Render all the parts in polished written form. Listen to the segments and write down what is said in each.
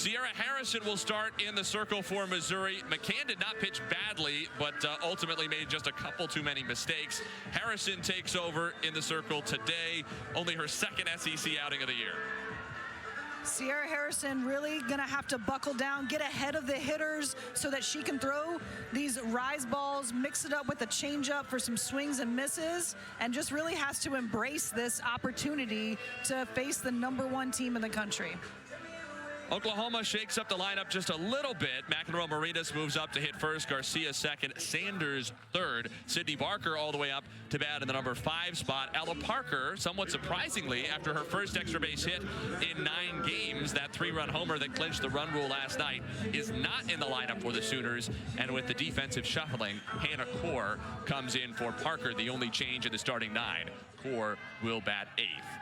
Sierra Harrison will start in the circle for Missouri. McCann did not pitch badly, but ultimately made just a couple too many mistakes. Harrison takes over in the circle today, only her second SEC outing of the year. Sierra Harrison really going to have to buckle down, get ahead of the hitters so that she can throw these rise balls, mix it up with a changeup for some swings and misses, and just really has to embrace this opportunity to face the #1 team in the country. Oklahoma shakes up the lineup just a little bit. McEnroe Marinas moves up to hit first, Garcia second, Sanders third, Sydney Barker all the way up to bat in the number 5 spot. Ella Parker, somewhat surprisingly, after her first extra base hit in 9 games, that 3-run homer that clinched the run rule last night, is not in the lineup for the Sooners. And with the defensive shuffling, Hannah Core comes in for Parker, the only change in the starting 9. Core will bat 8th.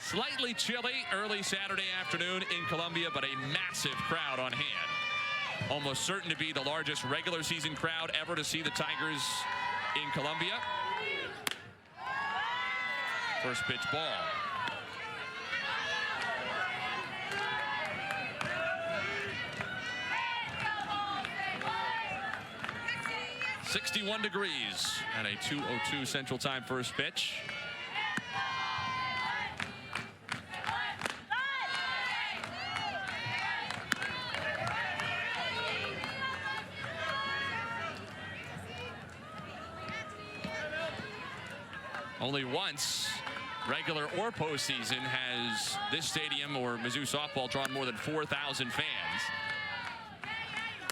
Slightly chilly early Saturday afternoon in Columbia, but a massive crowd on hand. Almost certain to be the largest regular season crowd ever to see the Tigers in Columbia. First pitch ball. .61 degrees and a 2:02 Central Time first pitch. Only once, regular or postseason, has this stadium or Mizzou softball drawn more than 4,000 fans.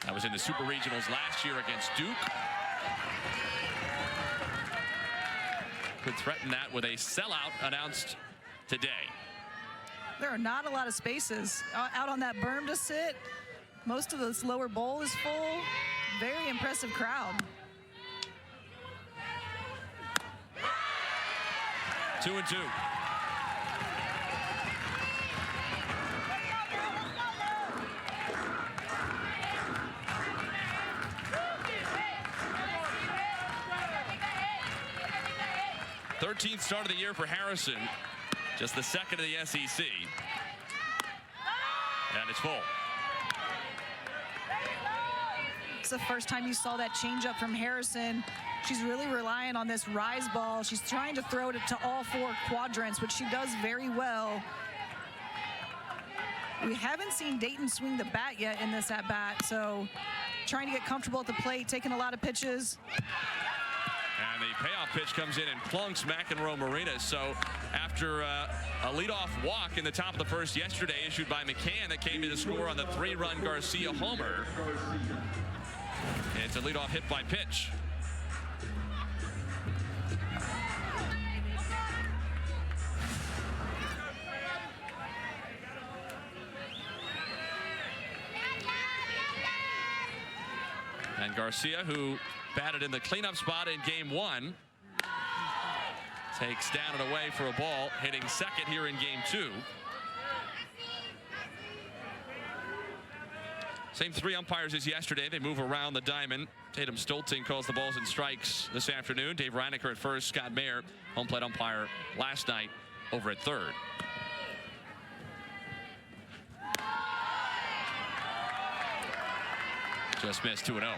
That was in the Super Regionals last year against Duke. Could threaten that with a sellout announced today. There are not a lot of spaces out on that berm to sit. Most of this lower bowl is full. Very impressive crowd. 2-2. Thirteenth start of the year for Harrison. Just the second of the SEC. And it's full. It's the first time you saw that changeup from Harrison. She's really relying on this rise ball. She's trying to throw it to all 4 quadrants, which she does very well. We haven't seen Dayton swing the bat yet in this at-bat, so trying to get comfortable at the plate, taking a lot of pitches. And the payoff pitch comes in and plunks McEnroe Marinas. So after a leadoff walk in the top of the first yesterday issued by McCann that came in to score on the 3-run Garcia homer, it's a leadoff hit by pitch. And Garcia, who batted in the cleanup spot in game 1, takes down and away for a ball, hitting second here in game 2. Same 3 umpires as yesterday. They move around the diamond. Tatum Stolting calls the balls and strikes this afternoon. Dave Reinecker at first. Scott Mayer, home plate umpire last night, over at third. Just missed 2-0.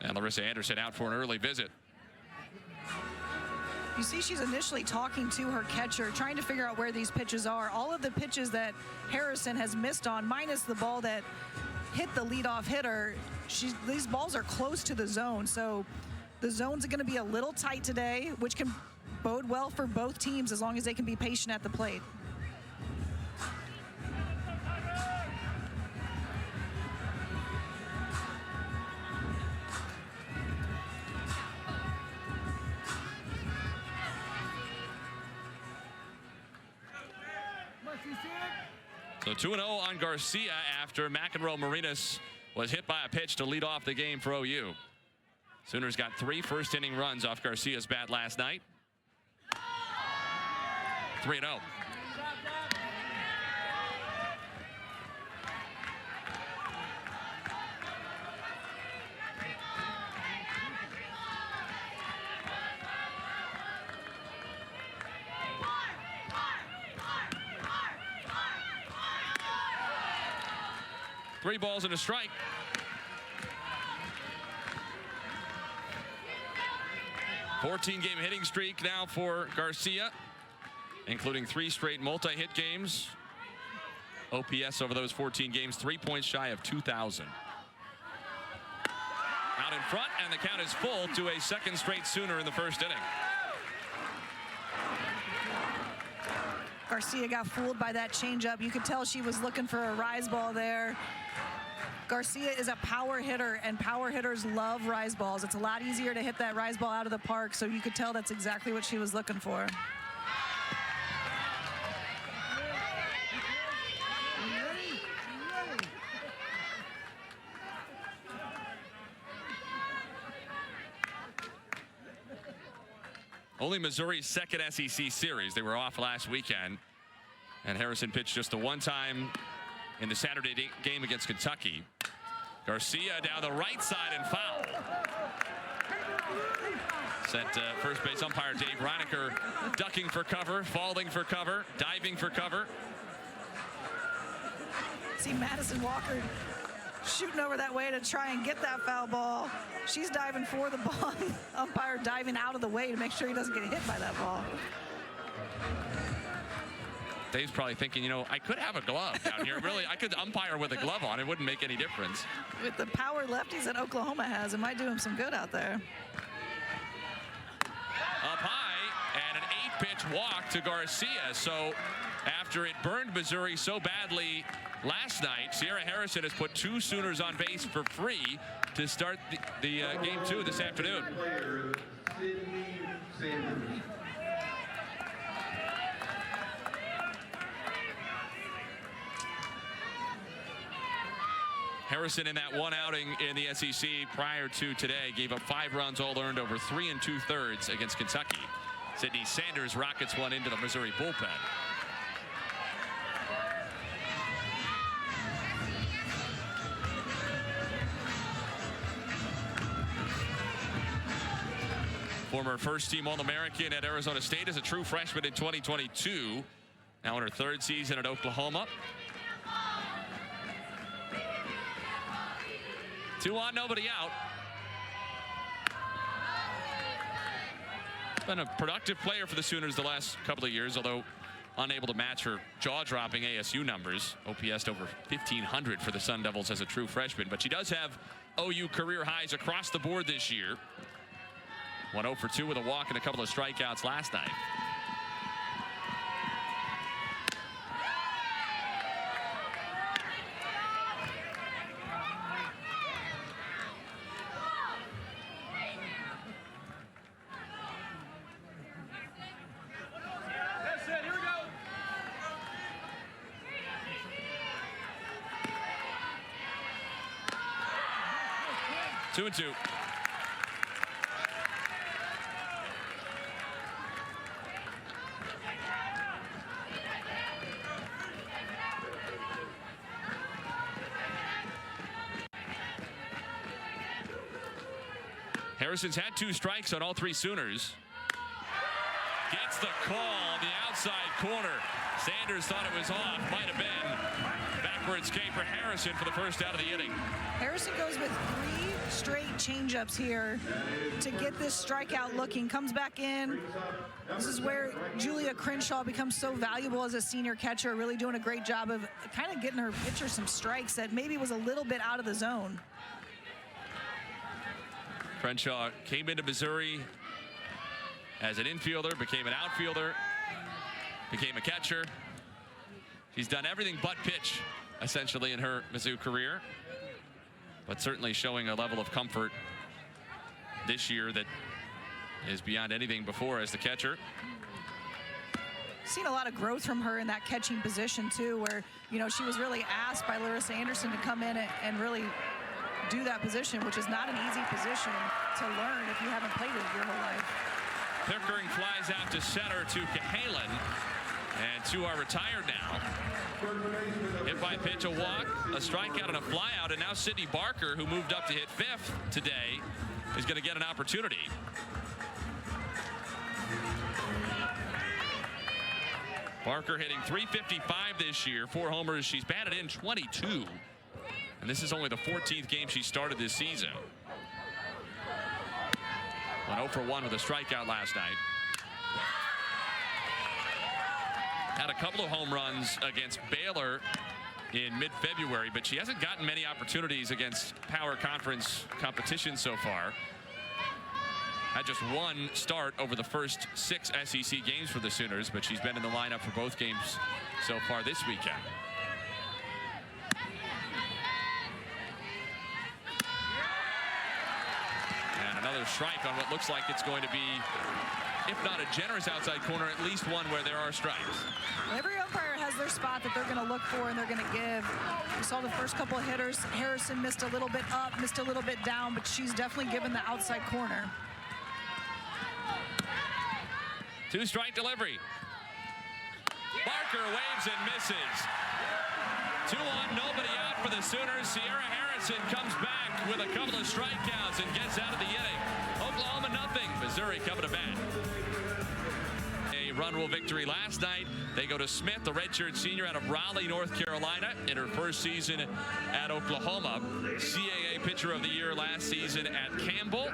And Larissa Anderson out for an early visit. You see she's initially talking to her catcher, trying to figure out where these pitches are. All of the pitches that Harrison has missed on, minus the ball that hit the leadoff hitter, these balls are close to the zone. So the zone's going to be a little tight today, which can bode well for both teams as long as they can be patient at the plate. So 2-0 on Garcia after McEnroe Marinas was hit by a pitch to lead off the game for OU. Sooners got 3 first-inning runs off Garcia's bat last night. 3-0. 3 balls and a strike. Fourteen-game hitting streak now for Garcia, including 3 straight multi-hit games. OPS over those 14 games, 3 points shy of 2,000. Out in front, and the count is full to a second straight Sooner in the first inning. Garcia got fooled by that changeup. You could tell she was looking for a rise ball there. Garcia is a power hitter, and power hitters love rise balls. It's a lot easier to hit that rise ball out of the park, so you could tell that's exactly what she was looking for. Only Missouri's second SEC series. They were off last weekend, and Harrison pitched just the one time in the Saturday game against Kentucky. Garcia down the right side and foul. Sent first base umpire Dave Reinecker ducking for cover, falling for cover, diving for cover. See Madison Walker shooting over that way to try and get that foul ball. She's diving for the ball. Umpire diving out of the way to make sure he doesn't get hit by that ball. Dave's probably thinking, you know, I could have a glove down here. Really, I could umpire with a glove on. It wouldn't make any difference. With the power lefties that Oklahoma has, it might do him some good out there. Up high, and an 8-pitch walk to Garcia. So after it burned Missouri so badly last night, Sierra Harrison has put 2 Sooners on base for free to start the game 2 this afternoon. Harrison in that one outing in the SEC prior to today gave up 5 runs, all earned over 3 2/3 against Kentucky. Sydney Sanders rockets one into the Missouri bullpen. Former first-team All-American at Arizona State as a true freshman in 2022. Now in her 3rd season at Oklahoma. 2 on, nobody out. Been a productive player for the Sooners the last couple of years, although unable to match her jaw-dropping ASU numbers. OPS over 1,500 for the Sun Devils as a true freshman. But she does have OU career highs across the board this year. 1-0 for 2 with a walk and a couple of strikeouts last night. That's it. Here we go. 2-2. Harrison's had 2 strikes on all 3 Sooners. Gets the call on the outside corner. Sanders thought it was off. Might have been. Backwards K for Harrison for the first out of the inning. Harrison goes with 3 straight changeups here to get this strikeout looking. Comes back in. This is where Julia Crenshaw becomes so valuable as a senior catcher, really doing a great job of kind of getting her pitcher some strikes that maybe was a little bit out of the zone. Crenshaw came into Missouri as an infielder, became an outfielder, became a catcher. She's done everything but pitch, essentially, in her Mizzou career, but certainly showing a level of comfort this year that is beyond anything before as the catcher. Seen a lot of growth from her in that catching position, too, where, you know, she was really asked by Larissa Anderson to come in and really do that position, which is not an easy position to learn if you haven't played it your whole life. Pickering flies out to center to Cahalan, and 2 are retired now. Hit by pitch, a walk, a strikeout, and a flyout, and now Sydney Barker, who moved up to hit 5th today, is going to get an opportunity. Barker hitting .355 this year, 4 homers. She's batted in 22. And And this is only the 14th game she started this season. Went 0 for 1 with a strikeout last night. Had a couple of home runs against Baylor in mid-February, but she hasn't gotten many opportunities against Power Conference competition so far. Had just one start over the first 6 SEC games for the Sooners, but she's been in the lineup for both games so far this weekend. And another strike on what looks like it's going to be, if not a generous outside corner, at least one where there are strikes. Every umpire has their spot that they're going to look for and they're going to give. We saw the first couple of hitters. Harrison missed a little bit up, missed a little bit down, but she's definitely given the outside corner. 2-strike delivery. Barker waves and misses. 2-1, nobody out for the Sooners. Sierra Harrison comes back with a couple of strikeouts and gets out of the inning. Oklahoma nothing. Missouri coming to bat. A run rule victory last night. They go to Smith, the redshirt senior out of Raleigh, North Carolina, in her first season at Oklahoma. CAA Pitcher of the Year last season at Campbell.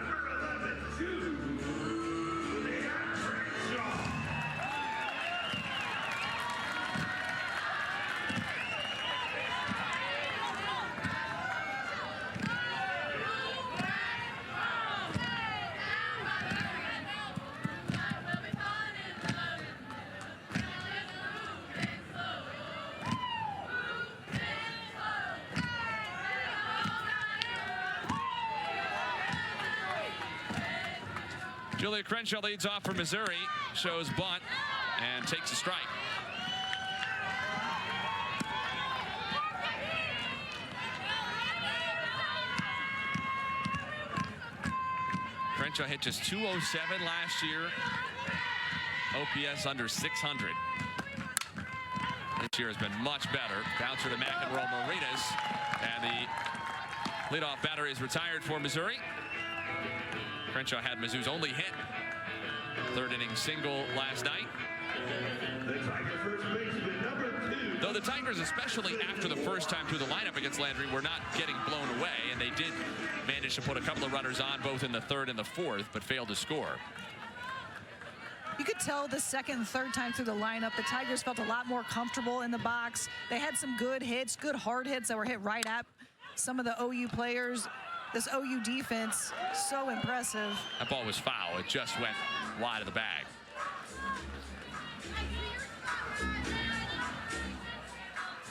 Julia Crenshaw leads off for Missouri, shows bunt, and takes a strike. Crenshaw hit just .207 last year. OPS under 600. This year has been much better. Bouncer to McEnroe Marinas, and the leadoff batter is retired for Missouri. Crenshaw had Mizzou's only hit. Third inning single last night. Though the Tigers, especially after the first time through the lineup against Landry, were not getting blown away, and they did manage to put a couple of runners on both in the third and the fourth, but failed to score. You could tell the second and third time through the lineup, the Tigers felt a lot more comfortable in the box. They had some good hits, good hard hits that were hit right at some of the OU players. This OU defense, so impressive. That ball was foul. It just went wide of the bag.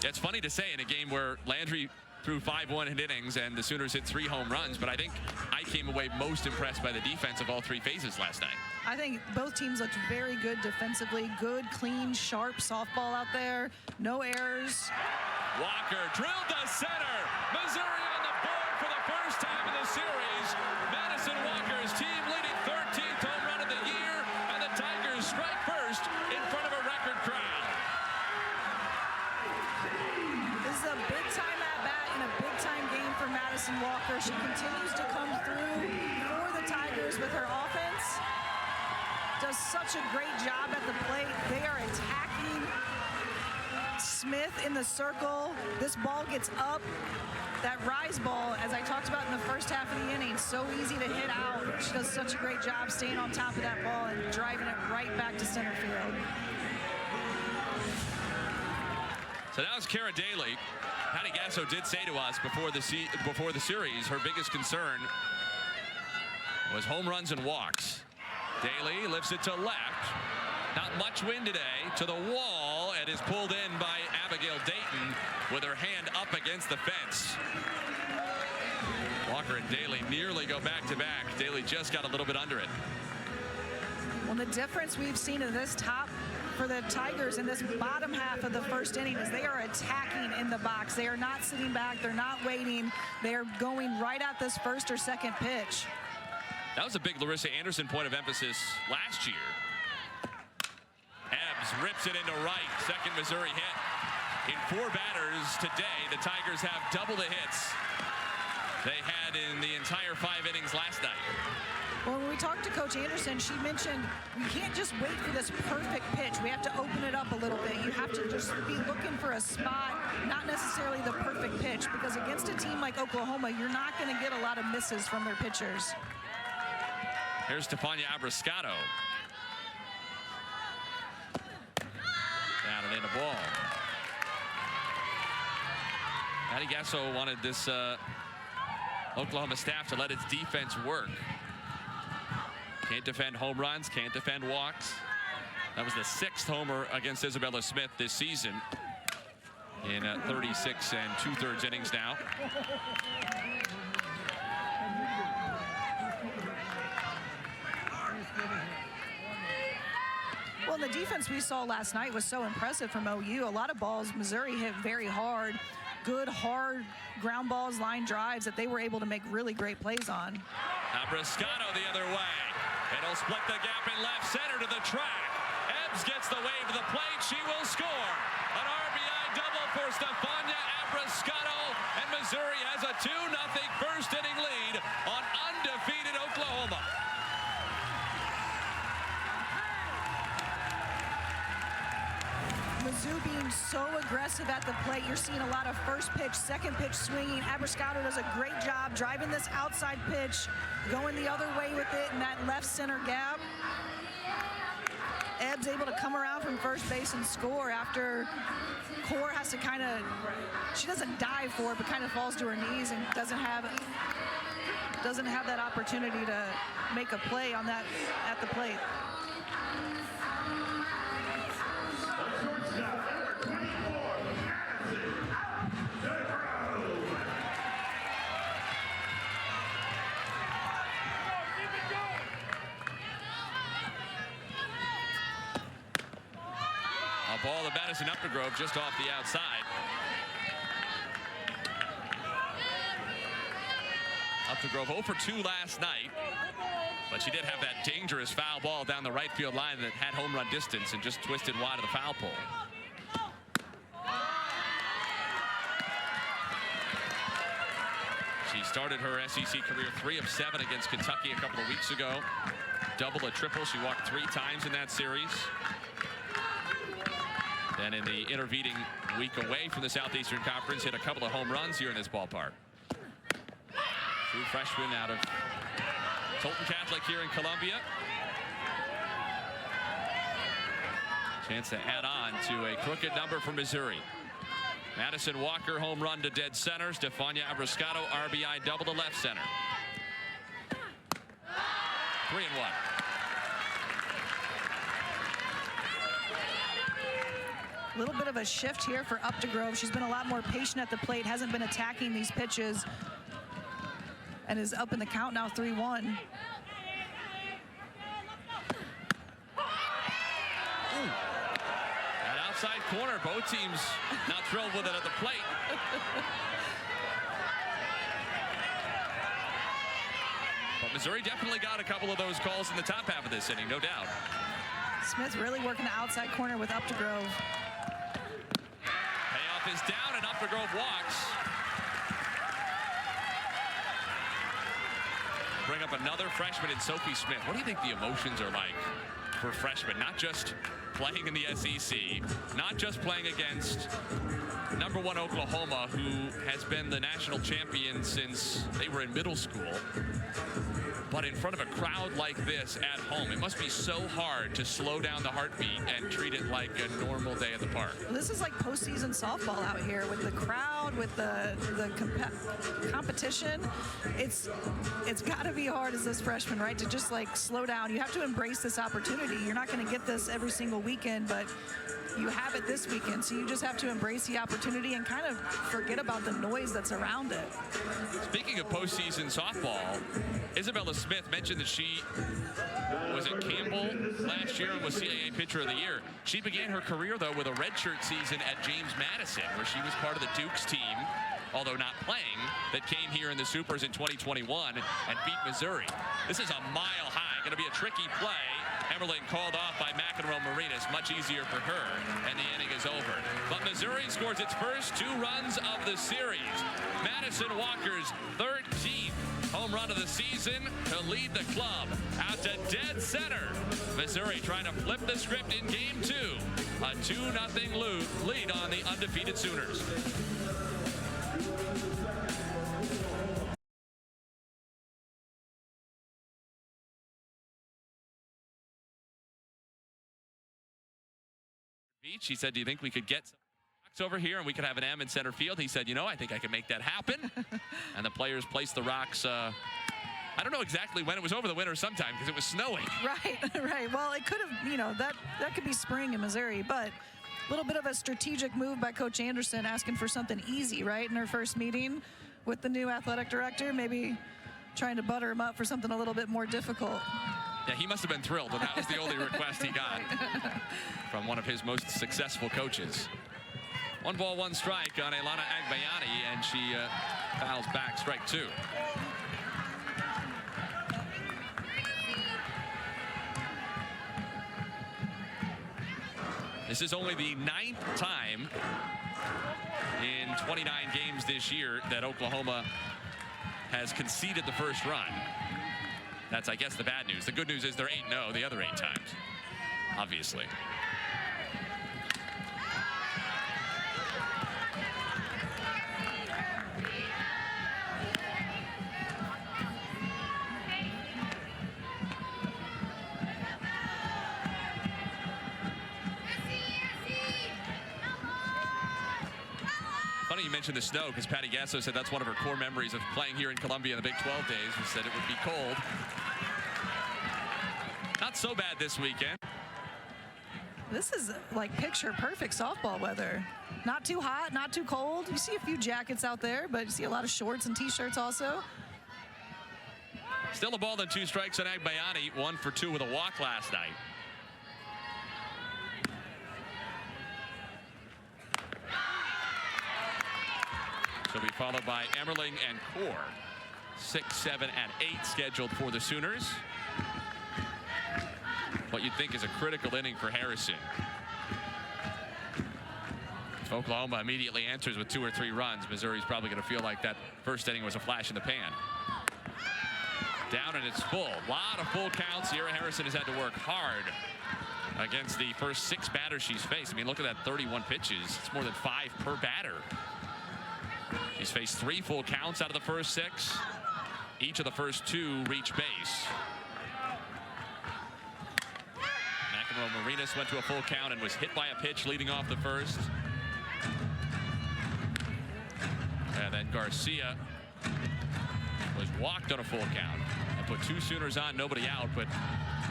It's funny to say in a game where Landry threw 5 one-hit innings and the Sooners hit 3 home runs, but I think I came away most impressed by the defense of all 3 phases last night. I think both teams looked very good defensively. Good, clean, sharp softball out there. No errors. Walker drilled to center. Missouri on the board for the first time in the series. Madison Walker's team leading 13th home run of the year, and the Tigers strike first in front of a record crowd. This is a big-time at-bat and a big-time game for Madison Walker. She continues to come through for the Tigers with her offense. Does such a great job at the plate. They are attacking Smith in the circle. This ball gets up. That rise ball, as I talked about in the first half of the inning, so easy to hit out. She does such a great job staying on top of that ball and driving it right back to center field. So now it's Kara Daly. Patty Gasso did say to us before the series, her biggest concern was home runs and walks. Daly lifts it to left. Not much wind today, to the wall, and is pulled in by Abigail Dayton with her hand up against the fence. Walker and Daly nearly go back-to-back. Daly just got a little bit under it. Well, the difference we've seen in this top for the Tigers in this bottom half of the first inning is they are attacking in the box. They are not sitting back. They're not waiting. They are going right at this first or second pitch. That was a big Larissa Anderson point of emphasis last year. Ebbs rips it into right. Second Missouri hit. In 4 batters today, the Tigers have double the hits they had in the entire 5 innings last night. Well, when we talked to Coach Anderson, she mentioned we can't just wait for this perfect pitch. We have to open it up a little bit. You have to just be looking for a spot, not necessarily the perfect pitch, because against a team like Oklahoma, you're not going to get a lot of misses from their pitchers. Here's Stefania Abriscato. Down and in a ball. Matty Gasso wanted this Oklahoma staff to let its defense work. Can't defend home runs, can't defend walks. That was the 6th homer against Isabella Smith this season in 36 2/3 innings now. Well, the defense we saw last night was so impressive from OU. A lot of balls Missouri hit very hard. Good, hard ground balls, line drives that they were able to make really great plays on. Abriscato the other way. It'll split the gap in left center to the track. Ebbs gets the wave to the plate. She will score. An RBI double for Stefania Abriscato, and Missouri has a 2-0 first inning lead on undefeated Oklahoma. Mizzou being so aggressive at the plate. You're seeing a lot of first pitch, second pitch swinging. Abriscato does a great job driving this outside pitch, going the other way with it in that left center gap. Ebbs able to come around from first base and score after Core has to kind of, she doesn't dive for it, but kind of falls to her knees and doesn't have that opportunity to make a play on that at the plate. A ball to Madison Updegrove just off the outside. Updegrove 0 for 2 last night, but she did have that dangerous foul ball down the right field line that had home run distance and just twisted wide of the foul pole. She started her SEC career 3 of 7 against Kentucky a couple of weeks ago. Double, a triple. She walked 3 times in that series. Then in the intervening week away from the Southeastern Conference, hit a couple of home runs here in this ballpark. True freshman out of Tolton Catholic here in Columbia. Chance to add on to a crooked number for Missouri. Madison Walker home run to dead center. Stefania Abriscato RBI double to left center. 3-1. A little bit of a shift here for Updegrove. She's been a lot more patient at the plate, hasn't been attacking these pitches, and is up in the count now, 3-1. That outside corner, both teams not thrilled with it at the plate. But Missouri definitely got a couple of those calls in the top half of this inning, no doubt. Smith really working the outside corner with Updegrove. Payoff is down and Updegrove walks. Bring up another freshman in Sophie Smith. What do you think the emotions are like for freshmen? Not just playing in the SEC, not just playing against #1 Oklahoma, who has been the national champion since they were in middle school, but in front of a crowd like this at home. It must be so hard to slow down the heartbeat and treat it like a normal day at the park. This is like postseason softball out here with the crowd, with the competition. It's got to be hard as this freshman, right, to just like slow down. You have to embrace this opportunity. You're not going to get this every single weekend, but you have it this weekend, so you just have to embrace the opportunity and kind of forget about the noise that's around it. Speaking of postseason softball, Isabella Smith mentioned that she was at Campbell last year and was CAA Pitcher of the Year. She began her career, though, with a redshirt season at James Madison, where she was part of the Dukes team, although not playing, that came here in the Supers in 2021 and beat Missouri. This is a mile high, going to be a tricky play. Emmerling called off by McEnroe Marinas. Much easier for her, and the inning is over. But Missouri scores its first 2 runs of the series. Madison Walker's 13th home run of the season to lead the club out to dead center. Missouri trying to flip the script in game 2. A 2-0 lead on the undefeated Sooners. He said, do you think we could get some rocks over here and we could have an M in center field? He said, you know, I think I can make that happen. And the players placed the rocks. I don't know exactly when. It was over the winter sometime because it was snowing. Right. Well, it could have, you know, that could be spring in Missouri, but a little bit of a strategic move by Coach Anderson, asking for something easy, right, in her first meeting with the new athletic director, maybe trying to butter him up for something a little bit more difficult. Yeah, he must have been thrilled, and that was the only request he got from one of his most successful coaches. 1 ball, 1 strike on Ilana Agbayani, and she fouls back, strike 2. This is only the 9th time in 29 games this year that Oklahoma has conceded the first run. That's, I guess, the bad news. The good news is they're 8-0 the other 8 times, obviously. Funny you mentioned the snow, because Patty Gasso said that's one of her core memories of playing here in Columbia in the Big 12 days. She said it would be cold. Not so bad this weekend. This is like picture perfect softball weather. Not too hot, not too cold. You see a few jackets out there, but you see a lot of shorts and t-shirts also. Still a ball and 2 strikes on Agbayani, 1 for 2 with a walk last night. She'll be followed by Emmerling and Core. 6, 7, and 8 scheduled for the Sooners. What you'd think is a critical inning for Harrison. If Oklahoma immediately answers with 2 or 3 runs, Missouri's probably going to feel like that first inning was a flash in the pan. Down and it's full. A lot of full counts. Sierra Harrison has had to work hard against the first 6 batters she's faced. I mean, look at that, 31 pitches. It's more than 5 per batter. She's faced 3 full counts out of the first 6. Each of the first 2 reach base. McEnroe Marinas went to a full count and was hit by a pitch leading off the first. And then Garcia was walked on a full count and put 2 Sooners on, nobody out, but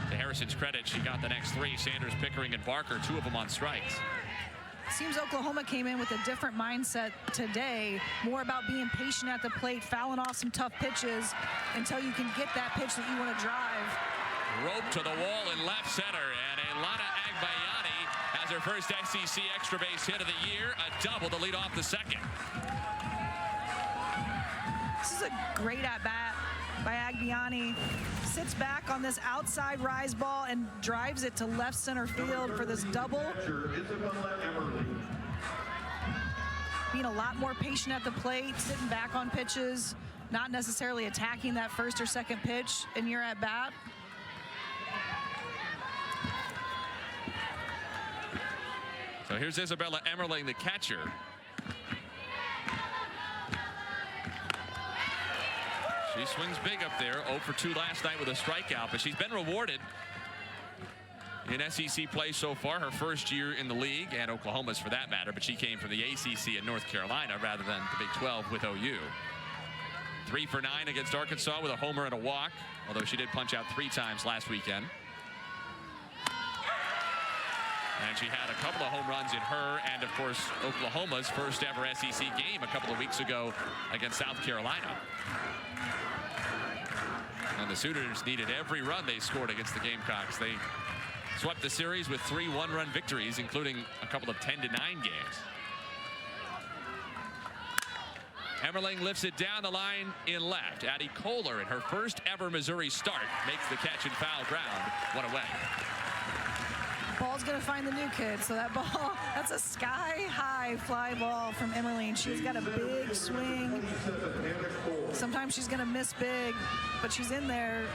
to Harrison's credit, she got the next 3. Sanders, Pickering, and Barker, 2 of them on strikes. Seems Oklahoma came in with a different mindset today, more about being patient at the plate, fouling off some tough pitches until you can get that pitch that you want to drive. Rope to the wall in left center, and Ilana Agbayani has her first SEC extra base hit of the year, a double to lead off the second. This is a great at-bat by Agbayani. Sits back on this outside rise ball and drives it to left center field for this double. Being a lot more patient at the plate, sitting back on pitches, not necessarily attacking that first or second pitch in your at-bat. So here's Isabella Emmerling, the catcher. She swings big up there, 0 for 2 last night with a strikeout, but she's been rewarded in SEC play so far, her first year in the league, and Oklahoma's for that matter, but she came from the ACC in North Carolina rather than the Big 12 with OU. 3 for 9 against Arkansas with a homer and a walk, although she did punch out 3 times last weekend. And she had a couple of home runs in her and, of course, Oklahoma's first ever SEC game a couple of weeks ago against South Carolina. And the Sooners needed every run they scored against the Gamecocks. They swept the series with 3 one-run victories, including a couple of 10-9 games. Emmerling lifts it down the line in left. Addie Kohler, in her first ever Missouri start, makes the catch in foul ground. 1 away. Ball's going to find the new kid, so that ball, that's a sky-high fly ball from Emmerling. She's got a big swing. Sometimes she's going to miss big, but she's in there.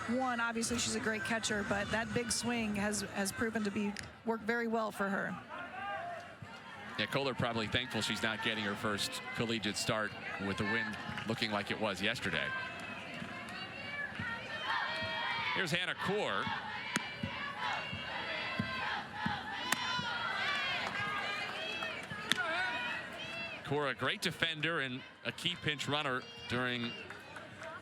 One, obviously she's a great catcher, but that big swing has proven to work very well for her. Yeah, Kohler probably thankful she's not getting her first collegiate start with the wind looking like it was yesterday. Here's Hannah Kaur. Kaur, a great defender and a key pinch runner during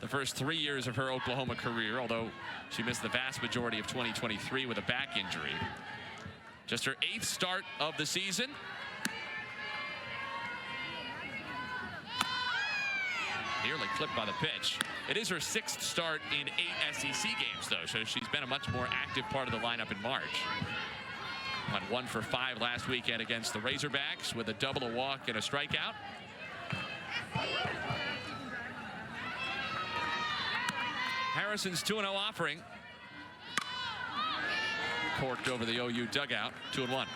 the first 3 years of her Oklahoma career, although she missed the vast majority of 2023 with a back injury. Just her 8th start of the season. Nearly clipped by the pitch. It is her 6th start in 8 SEC games, though, so she's been a much more active part of the lineup in March. Went 1 for 5 last weekend against the Razorbacks with a double, a walk, and a strikeout. Harrison's 2-0 offering. Corked over the OU dugout, 2-1.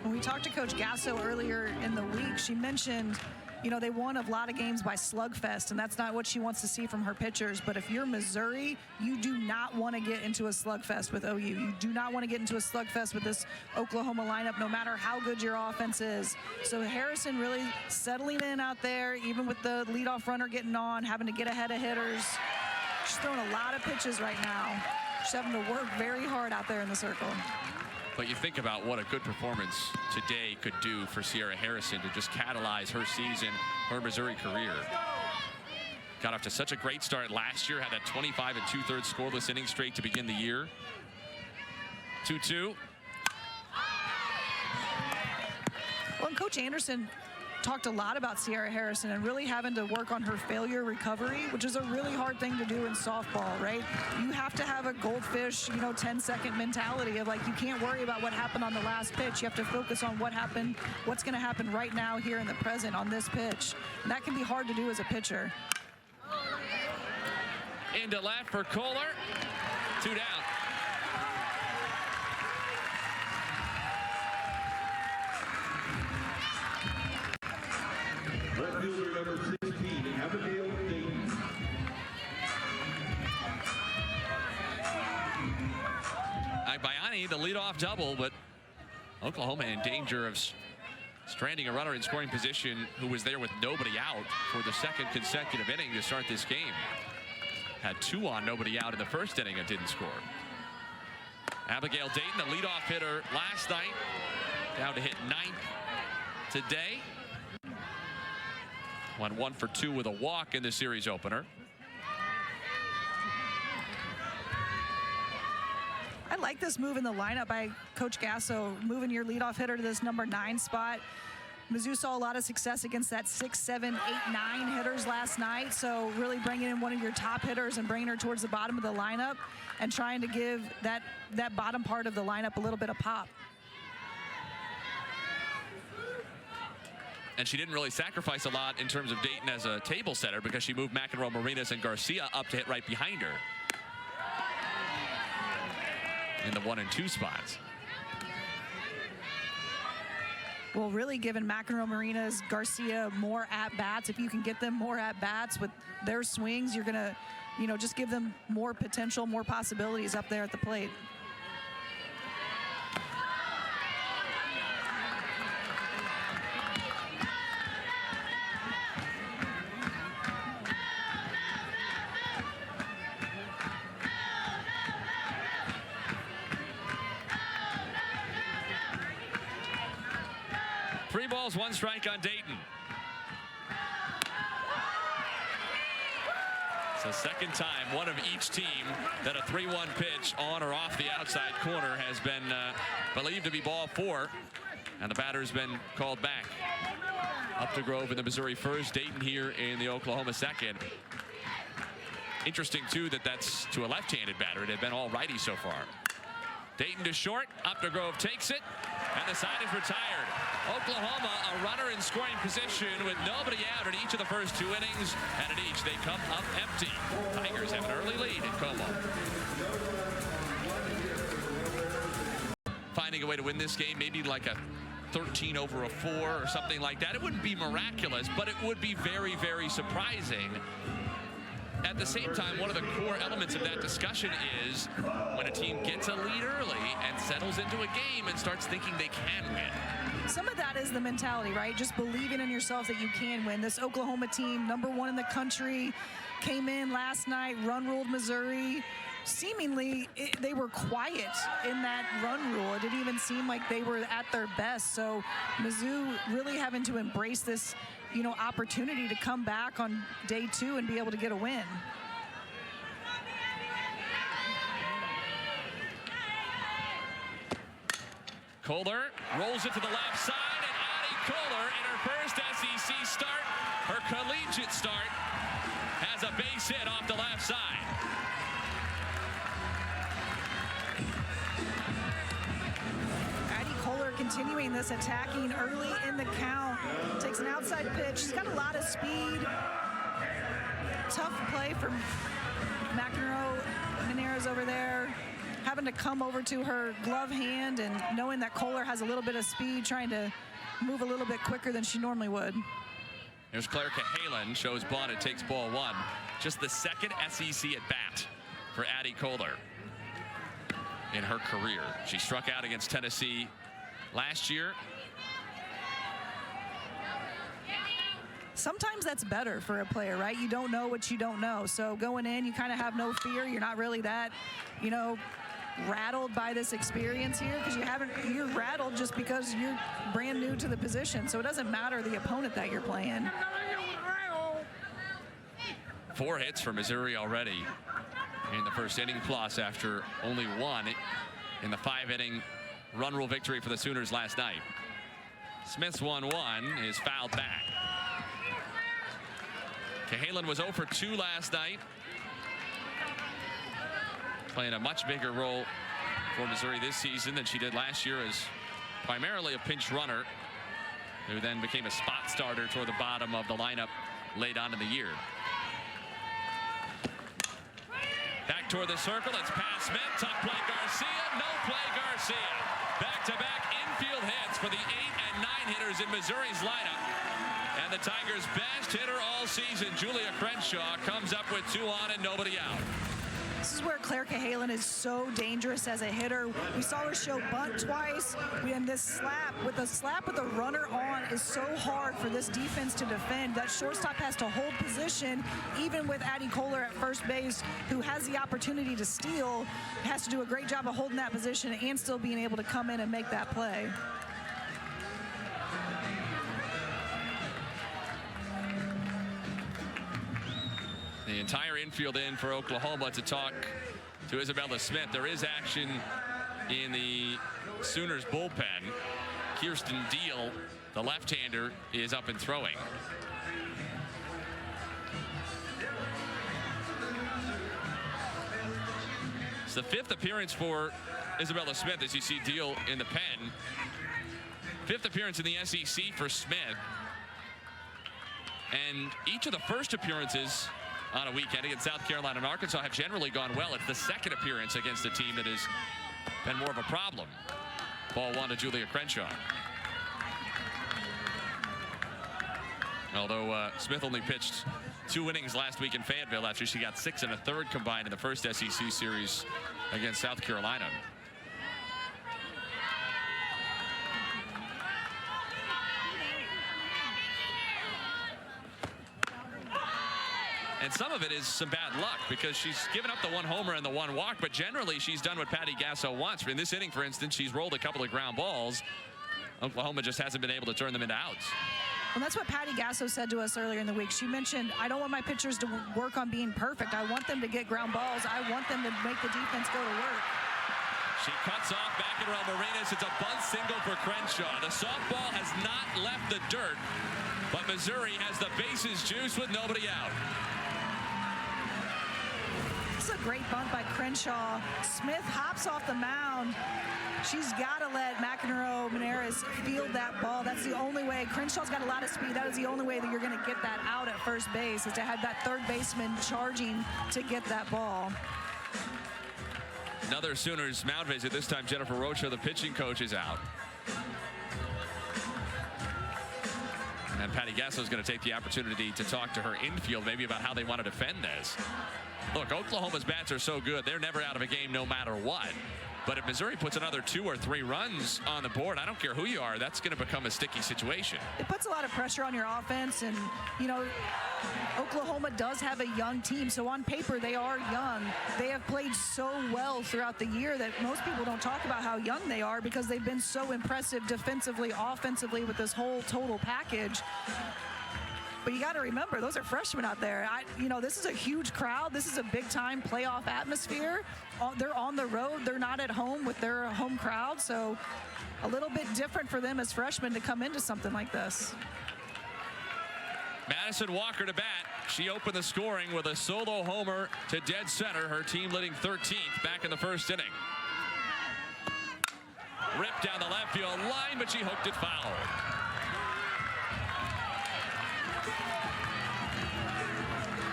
When we talked to Coach Gasso earlier in the week, she mentioned, you know, they won a lot of games by slugfest, and that's not what she wants to see from her pitchers. But if you're Missouri, you do not want to get into a slugfest with OU. You do not want to get into a slugfest with this Oklahoma lineup, no matter how good your offense is. So Harrison really settling in out there, even with the leadoff runner getting on, having to get ahead of hitters. She's throwing a lot of pitches right now. She's having to work very hard out there in the circle. But you think about what a good performance today could do for Sierra Harrison to just catalyze her season, her Missouri career. Got off to such a great start last year, had that 25 2/3 scoreless inning straight to begin the year. 2-2. Well, and Coach Anderson talked a lot about Sierra Harrison and really having to work on her failure recovery, which is a really hard thing to do in softball, right? You have to have a goldfish, 10-second mentality of like, you can't worry about what happened on the last pitch. You have to focus on what happened, what's going to happen right now here in the present on this pitch. And that can be hard to do as a pitcher. Into left for Kohler. 2 down. Left fielder number 16, Abigail Dayton. Agbayani, the leadoff double, but Oklahoma in danger of stranding a runner in scoring position who was there with nobody out for the 2nd consecutive inning to start this game. Had 2 on, nobody out in the first inning and didn't score. Abigail Dayton, the leadoff hitter last night, down to hit 9th today. Went 1 for 2 with a walk in the series opener. I like this move in the lineup by Coach Gasso, moving your leadoff hitter to this number 9 spot. Mizzou saw a lot of success against that 6, 7, 8, 9 hitters last night. So really bringing in one of your top hitters and bringing her towards the bottom of the lineup and trying to give that bottom part of the lineup a little bit of pop. And she didn't really sacrifice a lot in terms of Dayton as a table setter because she moved McEnroe, Marinas, and Garcia up to hit right behind her in the 1 and 2 spots. Well, really giving McEnroe, Marinas, Garcia more at-bats. If you can get them more at-bats with their swings, you're going to, just give them more potential, more possibilities up there at the plate. Three balls, 1 strike on Dayton. It's the second time one of each team that a 3-1 pitch on or off the outside corner has been believed to be ball 4, and the batter's been called back. Updegrove in the Missouri first, Dayton here in the Oklahoma second. Interesting, too, that's to a left-handed batter. It had been all righty so far. Dayton to short, Updegrove takes it, and the side is retired. Oklahoma, a runner in scoring position with nobody out in each of the first 2 innings, and in each they come up empty. Tigers have an early lead in Como. Finding a way to win this game, maybe like a 13 over a 4 or something like that. It wouldn't be miraculous, but it would be very, very surprising. At the same time, one of the core elements of that discussion is when a team gets a lead early and settles into a game and starts thinking they can win. Some of that is the mentality, right? Just believing in yourself that you can win. This Oklahoma team, #1 in the country, came in last night, run-ruled Missouri. Seemingly, they were quiet in that run rule. It didn't even seem like they were at their best. So Mizzou really having to embrace this, opportunity to come back on day 2 and be able to get a win. Kohler rolls it to the left side, and Addie Kohler in her first SEC start, her collegiate start, has a base hit off the left side. Addie Kohler continuing this attacking early in the count. Takes an outside pitch. She's got a lot of speed. Tough play from McEnroe. Mineras over there, having to come over to her glove hand and knowing that Kohler has a little bit of speed, trying to move a little bit quicker than she normally would. Here's Claire Cahalan, shows bunt, it takes ball 1. Just the second SEC at bat for Addie Kohler in her career. She struck out against Tennessee last year. Sometimes that's better for a player, right? You don't know what you don't know. So going in, you kind of have no fear. You're not really that, rattled by this experience here because you're rattled just because you're brand new to the position. So it doesn't matter the opponent that you're playing. 4 hits for Missouri already in the first inning plus after only 1 in the 5-inning run rule victory for the Sooners last night. Smith's 1-1 is fouled back. Cahalan was 0 for 2 last night, playing a much bigger role for Missouri this season than she did last year as primarily a pinch runner who then became a spot starter toward the bottom of the lineup late on in the year. Back toward the circle, it's past Smith, tuck play Garcia, no play Garcia. Back-to-back infield hits for the 8 and 9 hitters in Missouri's lineup. And the Tigers' best hitter all season, Julia Crenshaw, comes up with 2 on and nobody out. This is where Claire Cahalan is so dangerous as a hitter. We saw her show bunt twice. And this slap with a runner on is so hard for this defense to defend. That shortstop has to hold position, even with Addie Kohler at first base, who has the opportunity to steal, has to do a great job of holding that position and still being able to come in and make that play. The entire infield in for Oklahoma to talk to Isabella Smith. There is action in the Sooners bullpen. Kirsten Deal, the left-hander, is up and throwing. It's the 5th appearance for Isabella Smith as you see Deal in the pen. 5th appearance in the SEC for Smith. And each of the first appearances on a weekend against South Carolina and Arkansas have generally gone well. It's the second appearance against a team that has been more of a problem. Ball 1 to Julia Crenshaw. Although Smith only pitched 2 innings last week in Fayetteville after she got 6 1/3 combined in the first SEC series against South Carolina. And some of it is some bad luck because she's given up the 1 homer and the 1 walk, but generally she's done what Patty Gasso wants. In this inning, for instance, she's rolled a couple of ground balls. Oklahoma just hasn't been able to turn them into outs. Well, that's what Patty Gasso said to us earlier in the week. She mentioned, I don't want my pitchers to work on being perfect. I want them to get ground balls. I want them to make the defense go to work. She cuts off McEnroe Marinas. It's a bunt single for Crenshaw. The softball has not left the dirt, but Missouri has the bases juice with nobody out. This is a great bunt by Crenshaw. Smith hops off the mound. She's got to let McEnroe Mineras field that ball. That's the only way. Crenshaw's got a lot of speed. That is the only way that you're going to get that out at first base, is to have that third baseman charging to get that ball. Another Sooners mound visit. This time Jennifer Rocha, the pitching coach, is out. And Patty Gasso is going to take the opportunity to talk to her infield maybe about how they want to defend this. Look, Oklahoma's bats are so good, they're never out of a game no matter what. But if Missouri puts another 2 or 3 runs on the board, I don't care who you are, that's going to become a sticky situation. It puts a lot of pressure on your offense, and, you know, Oklahoma does have a young team, so on paper they are young. They have played so well throughout the year that most people don't talk about how young they are because they've been so impressive defensively, offensively with this whole total package. But you got to remember, those are freshmen out there. You know, this is a huge crowd. This is a big-time playoff atmosphere. They're on the road. They're not at home with their home crowd. So a little bit different for them as freshmen to come into something like this. Madison Walker to bat. She opened the scoring with a solo homer to dead center. Her team leading 13th back in the first inning. Ripped down the left field line, but she hooked it foul.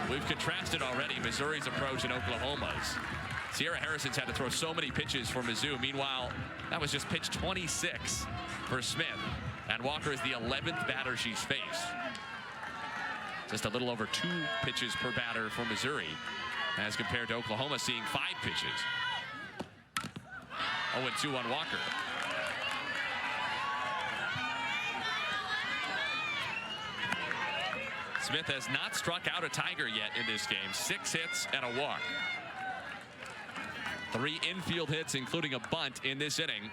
We've contrasted already Missouri's approach and Oklahoma's. Sierra Harrison's had to throw so many pitches for Mizzou. Meanwhile, that was just pitch 26 for Smith. And Walker is the 11th batter she's faced. Just a little over 2 pitches per batter for Missouri, as compared to Oklahoma seeing 5 pitches. 0-2 on Walker. Smith has not struck out a Tiger yet in this game. 6 hits and a walk. 3 infield hits, including a bunt in this inning.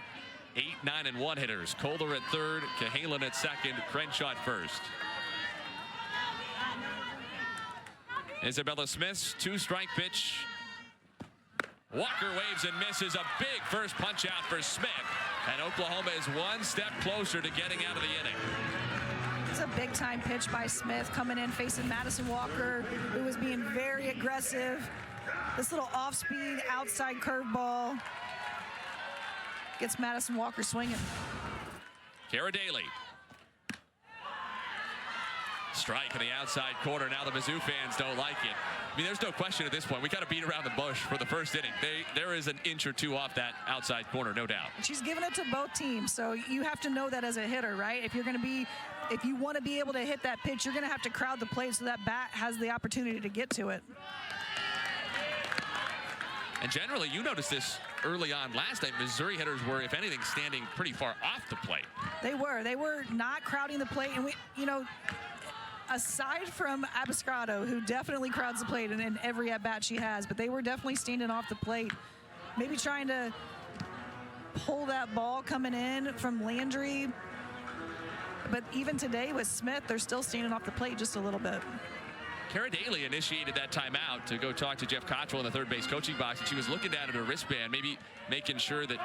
8, 9, and 1 hitters. Calder at third, Cahalan at second, Crenshaw at first. Isabella Smith's 2-strike pitch. Walker waves and misses. A big first punch out for Smith. And Oklahoma is 1 step closer to getting out of the inning. It's a big-time pitch by Smith coming in facing Madison Walker, who was being very aggressive. This little off-speed outside curveball gets Madison Walker swinging. Kara Daly. Strike in the outside corner. Now the Mizzou fans don't like it. I mean, there's no question at this point. We got to beat around the bush for the first inning. There is an inch or 2 off that outside corner, no doubt. She's giving it to both teams, so you have to know that as a hitter, right? If you want to be able to hit that pitch, you're going to have to crowd the plate so that bat has the opportunity to get to it. And generally, you noticed this early on last night. Missouri hitters were, if anything, standing pretty far off the plate. They were not crowding the plate, and aside from Abiscato, who definitely crowds the plate in every at-bat she has, but they were definitely standing off the plate, maybe trying to pull that ball coming in from Landry. But even today with Smith, they're still standing off the plate just a little bit. Kara Daly initiated that timeout to go talk to Jeff Cottrell in the third base coaching box, and she was looking down at her wristband, maybe making sure that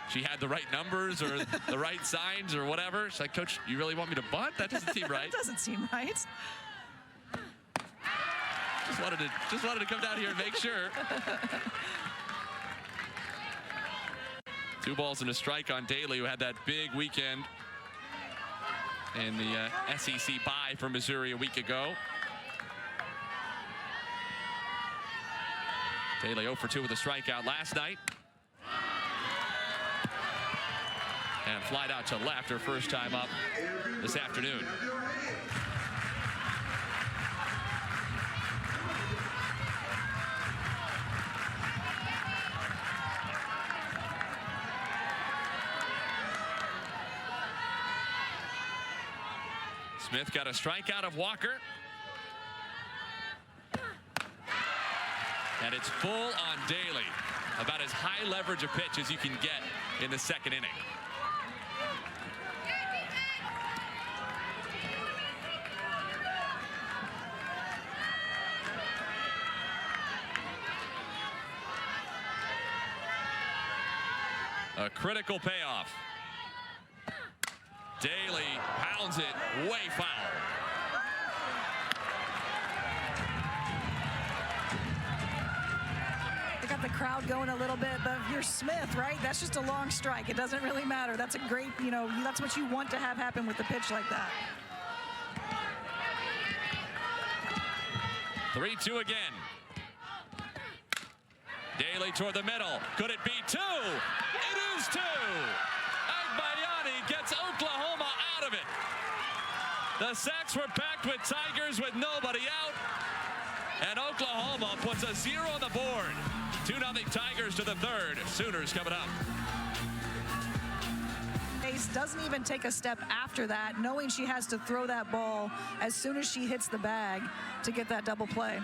she had the right numbers or the right signs or whatever. She's like, Coach, you really want me to bunt? That doesn't seem right. That doesn't seem right. Just wanted to come down here and make sure. 2 balls and a strike on Daly, who had that big weekend in the SEC bye for Missouri a week ago. Daly 0 for 2 with a strikeout last night. And flied out to left, her first time up this afternoon. Smith got a strikeout of Walker. And it's full on Daly. About as high leverage a pitch as you can get in the second inning. A critical payoff. Daly pounds it way foul. They got the crowd going a little bit, but if you're Smith, right, that's just a long strike. It doesn't really matter. That's a great, that's what you want to have happen with a pitch like that. 3-2 again. Daly toward the middle. Could it be 2? It is 2. Agbayani gets Oklahoma out of it. The sacks were packed with Tigers with nobody out. And Oklahoma puts a 0 on the board. 2-0 Tigers to the third. Sooners coming up. Ace doesn't even take a step after that, knowing she has to throw that ball as soon as she hits the bag to get that double play.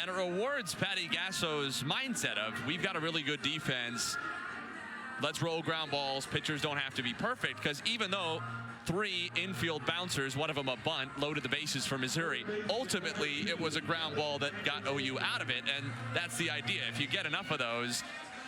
And it rewards Patty Gasso's mindset of, we've got a really good defense. Let's roll ground balls. Pitchers don't have to be perfect, because even though 3 infield bouncers, one of them a bunt, loaded the bases for Missouri, ultimately it was a ground ball that got OU out of it, and that's the idea. If you get enough of those,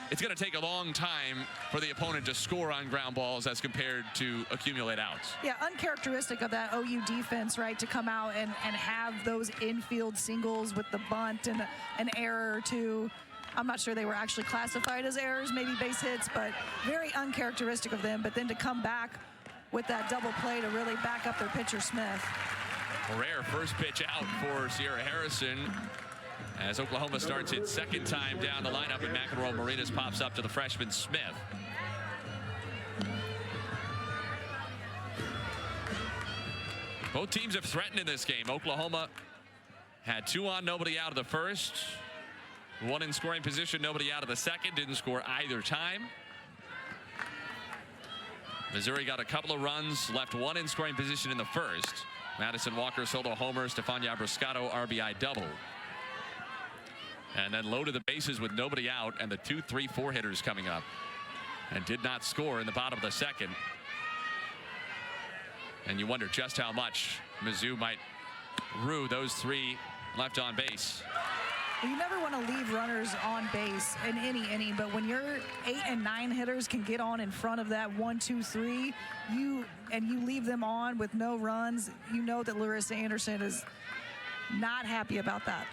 it's going to take a long time for the opponent to score on ground balls as compared to accumulate outs. Yeah, uncharacteristic of that OU defense, right, to come out and have those infield singles with the bunt and an error or two. I'm not sure they were actually classified as errors, maybe base hits, but very uncharacteristic of them. But then to come back with that double play to really back up their pitcher, Smith. Rare first pitch out for Sierra Harrison as Oklahoma starts its second time down the lineup, and McEnroe Marinas pops up to the freshman Smith. Both teams have threatened in this game. Oklahoma had 2 on, nobody out of the first. 1 in scoring position, nobody out of the second. Didn't score either time. Missouri got a couple of runs, left 1 in scoring position in the first. Madison Walker solo homer, Stefania Bruscato RBI double. And then loaded the bases with nobody out, and the 2, 3, 4 hitters coming up, and did not score in the bottom of the second. And you wonder just how much Mizzou might rue those 3 left on base. You never want to leave runners on base in any inning, but when your 8 and 9 hitters can get on in front of that 1, 2, 3, you leave them on with no runs, you know that Larissa Anderson is not happy about that.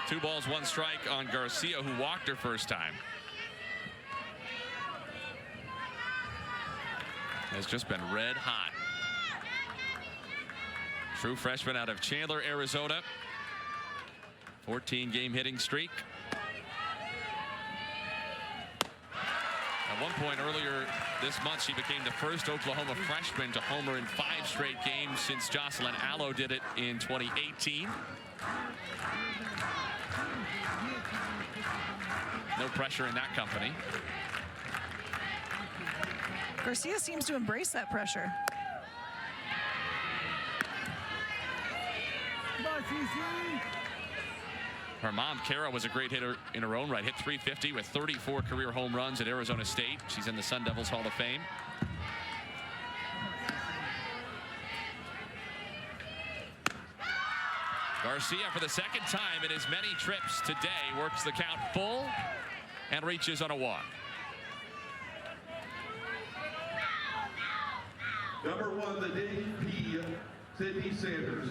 Two balls, 1 strike on Garcia, who walked her first time. Has just been red hot. True freshman out of Chandler, Arizona. 14-game hitting streak. At one point earlier this month, she became the first Oklahoma freshman to homer in 5 straight games since Jocelyn Allo did it in 2018. No pressure in that company. Garcia seems to embrace that pressure. Her mom, Kara, was a great hitter in her own right. Hit .350 with 34 career home runs at Arizona State. She's in the Sun Devils Hall of Fame. Garcia, for the second time in as many trips today, works the count full and reaches on a walk. Number 1, the DP, Sydney Sanders.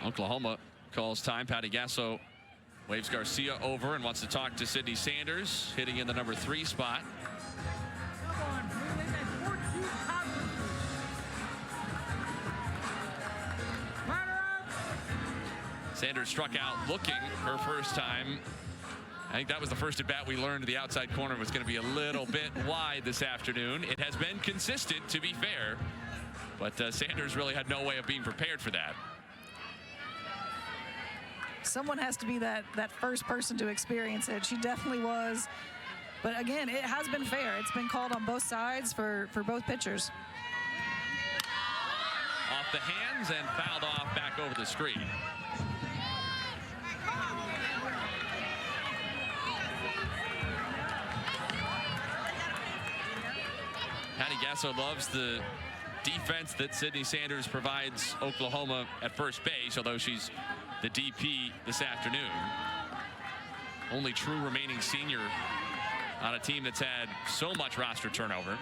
Oklahoma calls time. Patty Gasso waves Garcia over and wants to talk to Sydney Sanders, hitting in the number 3 spot. Sanders struck out looking her first time. I think that was the first at bat we learned the outside corner was going to be a little bit wide this afternoon. It has been consistent, to be fair, but Sanders really had no way of being prepared for that. Someone has to be that first person to experience it. She definitely was. But again, it has been fair. It's been called on both sides for both pitchers. Off the hands and fouled off back over the screen. Patty Gasso loves the defense that Sydney Sanders provides Oklahoma at first base, although she's the DP this afternoon. Only true remaining senior on a team that's had so much roster turnover.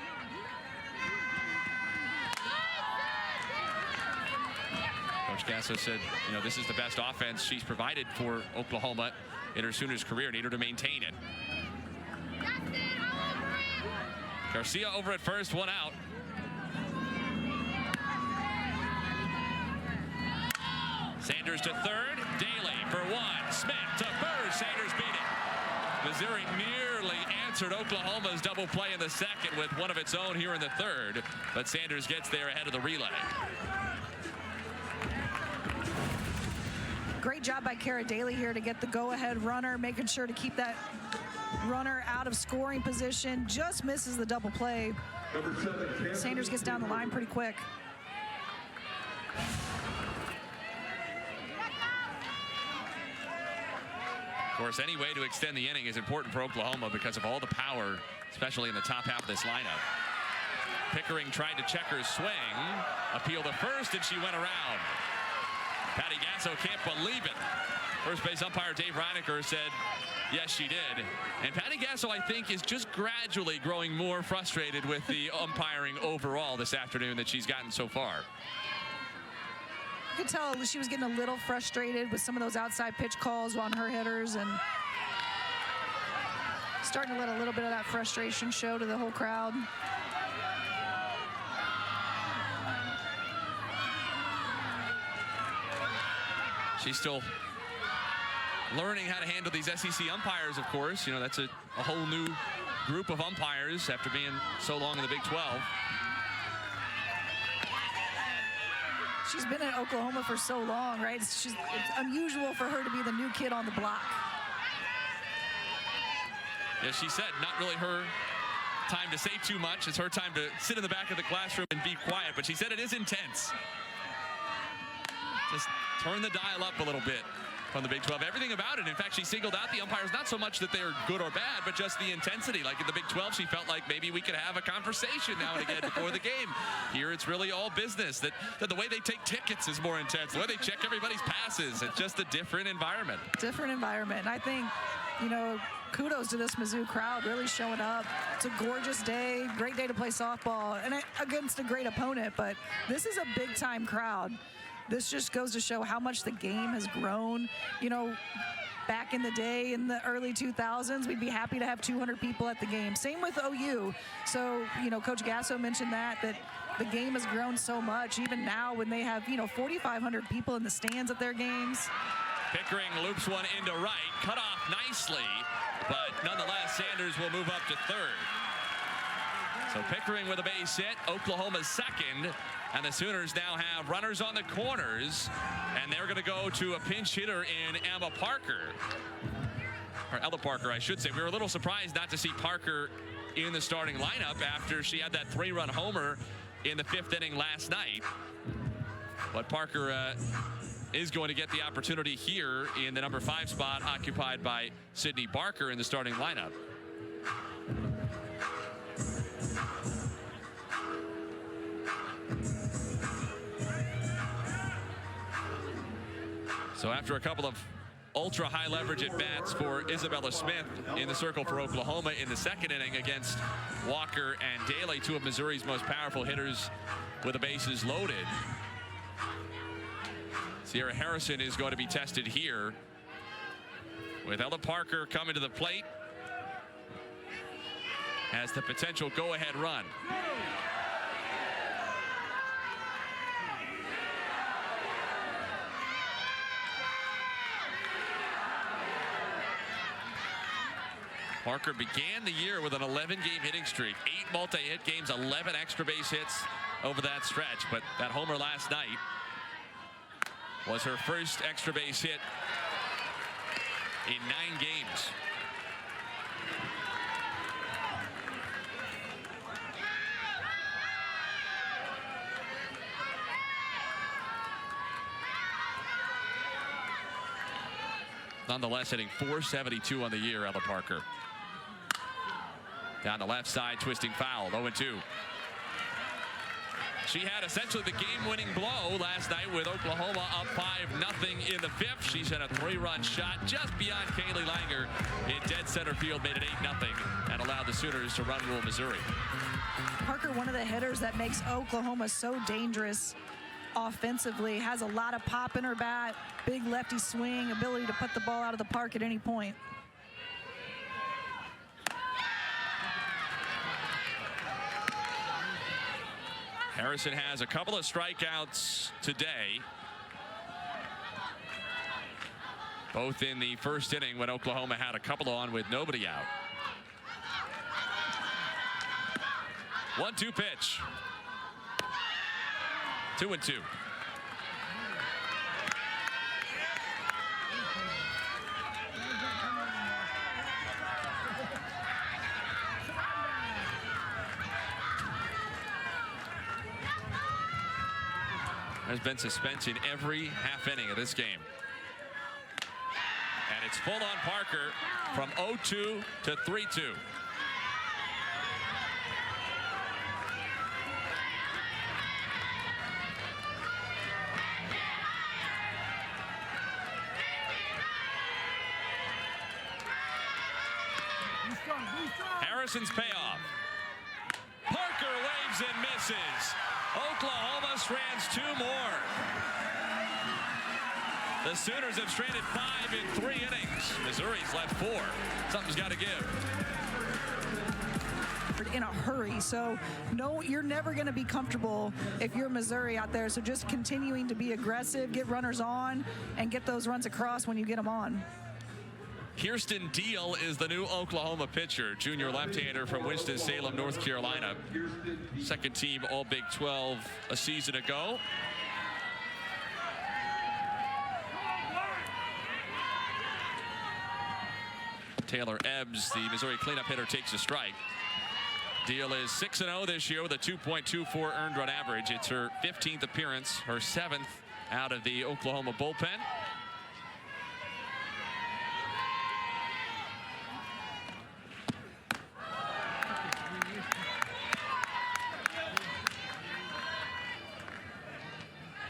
Coach Gasso said, you know, this is the best offense she's provided for Oklahoma in her Sooners career. Need her to maintain it. Garcia over at first, 1 out. Sanders to third, Daly for 1. Smith to first, Sanders beat it. Missouri nearly answered answered Oklahoma's double play in the second with one of its own here in the third, but Sanders gets there ahead of the relay. Great job by Kara Daly here to get the go-ahead runner, making sure to keep that runner out of scoring position. Just misses the double play. Sanders gets down the line pretty quick. Of course, any way to extend the inning is important for Oklahoma because of all the power, especially in the top half of this lineup. Pickering tried to check her swing, appeal to first, and she went around. Patty Gasso can't believe it. First base umpire Dave Reinecker said, yes, she did. And Patty Gasso, I think, is just gradually growing more frustrated with the umpiring overall this afternoon that she's gotten so far. You could tell she was getting a little frustrated with some of those outside pitch calls on her hitters and starting to let a little bit of that frustration show to the whole crowd. She's still learning how to handle these SEC umpires, of course. You know, that's a whole new group of umpires after being so long in the Big 12. She's been at Oklahoma for so long, right? It's unusual for her to be the new kid on the block. Yeah, she said not really her time to say too much. It's her time to sit in the back of the classroom and be quiet, but she said it is intense. Just turn the dial up a little bit from the Big 12. Everything about it. In fact, she singled out the umpires, not so much that they're good or bad, but just the intensity. Like in the Big 12, she felt like maybe we could have a conversation now and again before the game. Here, it's really all business. That the way they take tickets is more intense. The way they check everybody's passes. It's just a different environment. Different environment. And I think, you know, kudos to this Mizzou crowd really showing up. It's a gorgeous day, great day to play softball, and against a great opponent, but this is a big-time crowd. This just goes to show how much the game has grown. You know, back in the day, in the early 2000s, we'd be happy to have 200 people at the game. Same with OU. So, you know, Coach Gasso mentioned that the game has grown so much. Even now when they have, you know, 4,500 people in the stands at their games. Pickering loops one into right, cut off nicely, but nonetheless, Sanders will move up to third. So Pickering with a base hit, Oklahoma's second. And the Sooners now have runners on the corners, and they're going to go to a pinch hitter in Emma Parker. Or Ella Parker, I should say. We were a little surprised not to see Parker in the starting lineup after she had that 3-run homer in the 5th inning last night. But Parker is going to get the opportunity here in the number 5 spot occupied by Sydney Barker in the starting lineup. So after a couple of ultra high leverage at bats for Isabella Smith in the circle for Oklahoma in the 2nd inning against Walker and Daly, 2 of Missouri's most powerful hitters with the bases loaded. Sierra Harrison is going to be tested here with Ella Parker coming to the plate as the potential go-ahead run. Parker began the year with an 11-game hitting streak, 8 multi-hit games, 11 extra base hits over that stretch. But that homer last night was her first extra base hit in 9 games. Nonetheless, hitting .472 on the year, Ella Parker. Down the left side, twisting foul, 0-2. She had essentially the game-winning blow last night with Oklahoma up 5-0 in the 5th. She's had a 3-run shot just beyond Kaylee Langer in dead center field, made it 8-0, and allowed the Sooners to run rule Missouri. Parker, one of the hitters that makes Oklahoma so dangerous offensively, has a lot of pop in her bat, big lefty swing, ability to put the ball out of the park at any point. Harrison has a couple of strikeouts today, both in the 1st inning when Oklahoma had a couple on with nobody out. 1-2 pitch. 2-2. There's been suspense in every half inning of this game. And it's full on Parker from 0-2 to 3-2. Harrison's payoff. Parker waves and misses. Oklahoma strands 2 more. The Sooners have stranded 5 in 3 innings. Missouri's left 4. Something's got to give. In a hurry, so no, you're never going to be comfortable if you're Missouri out there. So just continuing to be aggressive, get runners on, and get those runs across when you get them on. Kierston Deal is the new Oklahoma pitcher, junior left-hander from Winston-Salem, North Carolina. Second team All Big 12 a season ago. Taylor Ebbs, the Missouri cleanup hitter, takes a strike. Deal is 6-0 this year with a 2.24 earned run average. It's her 15th appearance, her 7th out of the Oklahoma bullpen.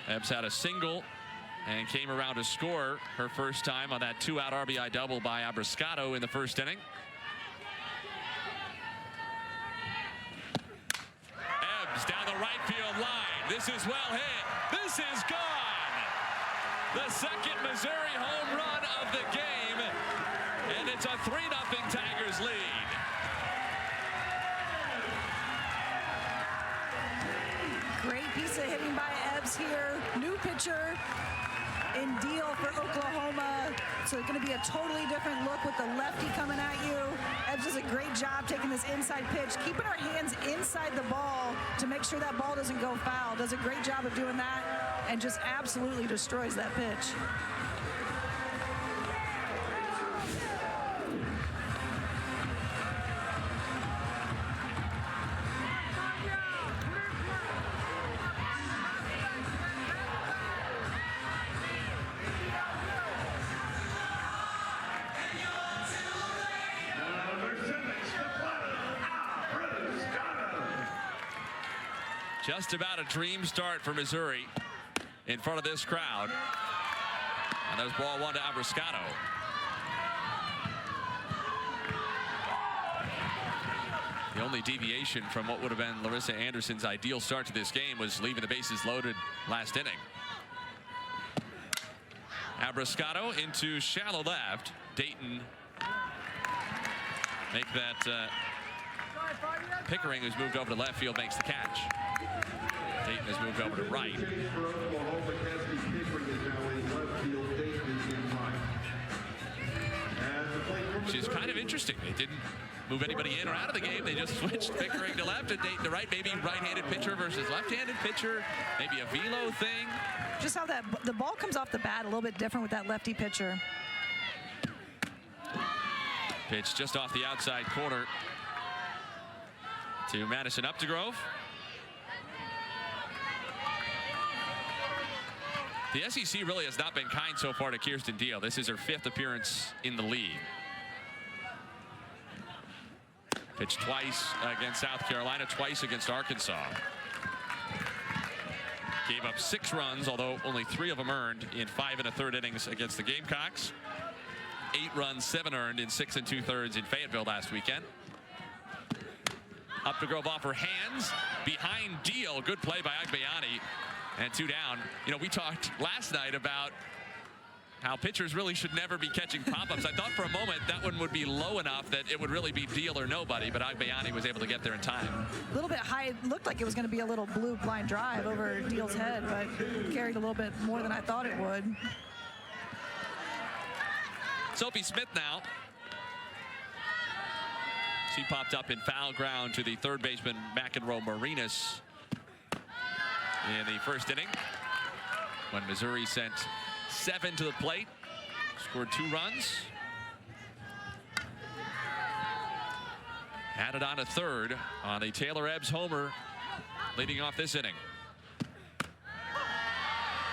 Ebbs had a single and came around to score her first time on that 2-out RBI double by Abriscato in the first inning. Ebbs down the right field line. This is well hit. This is gone. The second Missouri home run of the game, and it's a 3-0 Tigers lead. Great piece of hitting by Ebbs here. New pitcher in Deal for Oklahoma. So it's going to be a totally different look with the lefty coming at you. Ebbs does a great job taking this inside pitch, keeping her hands inside the ball to make sure that ball doesn't go foul. Does a great job of doing that and just absolutely destroys that pitch. Just about a dream start for Missouri in front of this crowd. And there's ball 1 to Abriscato. The only deviation from what would have been Larissa Anderson's ideal start to this game was leaving the bases loaded last inning. Abriscato into shallow left. Dayton make that Pickering, who's moved over to left field, makes the catch. Dayton has moved over to right. Which is kind of interesting. They didn't move anybody in or out of the game. They just switched Pickering to left and Dayton to right. Maybe right-handed pitcher versus left-handed pitcher. Maybe a velo thing. Just how that the ball comes off the bat a little bit different with that lefty pitcher. Pitch just off the outside corner to Madison Updegrove. The SEC really has not been kind so far to Kierston Deal. This is her 5th appearance in the league. Pitched twice against South Carolina, twice against Arkansas. Gave up 6 runs, although only 3 of them earned in 5 1/3 innings against the Gamecocks. 8 runs, 7 earned in 6 2/3 in Fayetteville last weekend. Updegrove off her hands, behind Deal. Good play by Agbayani, and 2 down. You know, we talked last night about how pitchers really should never be catching pop-ups. I thought for a moment that one would be low enough that it would really be Deal or nobody, but Agbayani was able to get there in time. A little bit high. It looked like it was going to be a little blue blind drive over Deal's head, but carried a little bit more than I thought it would. Sophie Smith now She popped up in foul ground to the third baseman, McEnroe Marinas, in the first inning, when Missouri sent 7 to the plate, scored 2 runs. Added on a third on the Taylor Ebbs homer, leading off this inning.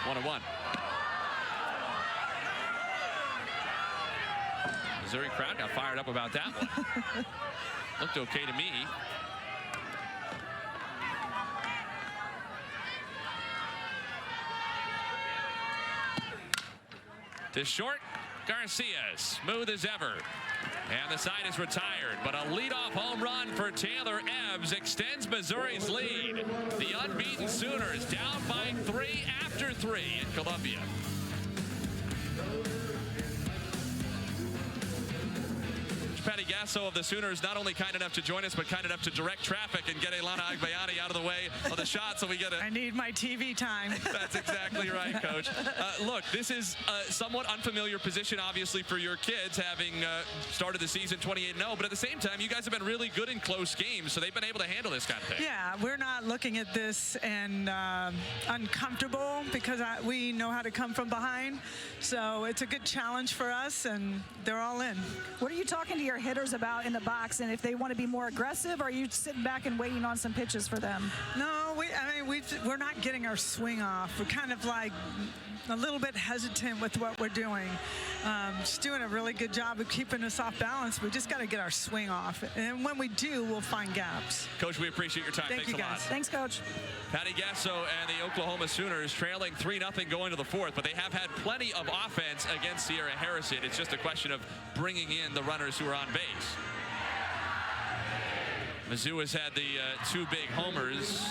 1-1. Missouri crowd got fired up about that one. Looked okay to me. To short, Garcia, smooth as ever. And the side is retired, but a leadoff home run for Taylor Ebbs extends Missouri's lead. The unbeaten Sooners down by 3 after 3 in Columbia. Patty Gasso of the Sooners not only kind enough to join us, but kind enough to direct traffic and get Ilana Agbayani out of the way of the shot so we get a... I need my TV time. That's exactly right, Coach. Look, this is a somewhat unfamiliar position, obviously, for your kids, having started the season 28-0, but at the same time, you guys have been really good in close games, so they've been able to handle this kind of thing. Yeah, we're not looking at this and uncomfortable because we know how to come from behind. So it's a good challenge for us, and they're all in. What are you talking to your hitters about in the box, and if they want to be more aggressive, or are you sitting back and waiting on some pitches for them? No, we're not getting our swing off. We're kind of like a little bit hesitant with what we're doing. Just doing a really good job of keeping us off balance. We just got to get our swing off, and when we do, we'll find gaps. Coach, we appreciate your time. Thank Thanks you, a lot. guys. Thanks, Coach. Patty Gasso and the Oklahoma Sooners trailing 3-0 going to the fourth, but they have had plenty of offense against Sierra Harrison. It's just a question of bringing in the runners who are on base. Mizzou has had the 2 big homers,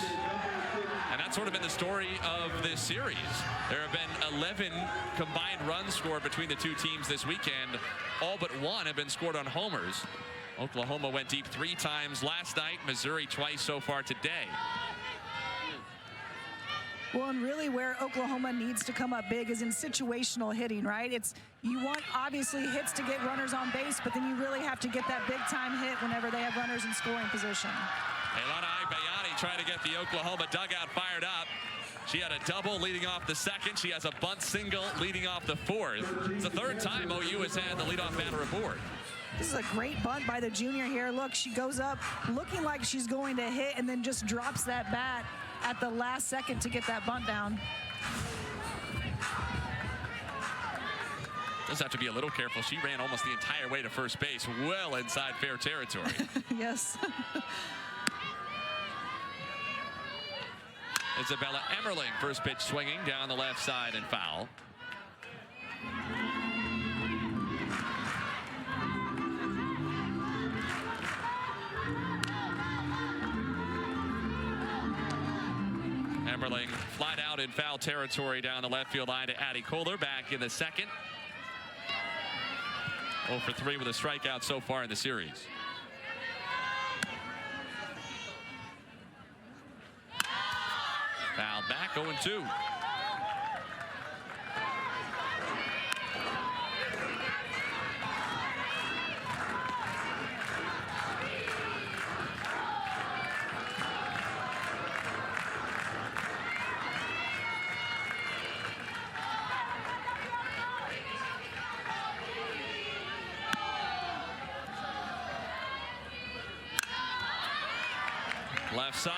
and that's sort of been the story of this series. There have been 11 combined runs scored between the 2 teams this weekend. All but 1 have been scored on homers. Oklahoma went deep 3 times last night, Missouri twice so far today. Well, and really where Oklahoma needs to come up big is in situational hitting, right? You want, obviously, hits to get runners on base, but then you really have to get that big-time hit whenever they have runners in scoring position. Ilana Agbayani trying to get the Oklahoma dugout fired up. She had a double leading off the second. She has a bunt single leading off the fourth. It's the 3rd time OU has had the leadoff batter aboard. This is a great bunt by the junior here. Look, she goes up looking like she's going to hit and then just drops that bat at the last second to get that bunt down. Does have to be a little careful. She ran almost the entire way to first base, well inside fair territory. Yes. Isabella Emmerling, first pitch swinging down the left side and foul. Emmerling flat out in foul territory down the left field line to Addie Kohler back in the second. 0 for 3 with a strikeout so far in the series. Foul back, 0-2. Left side,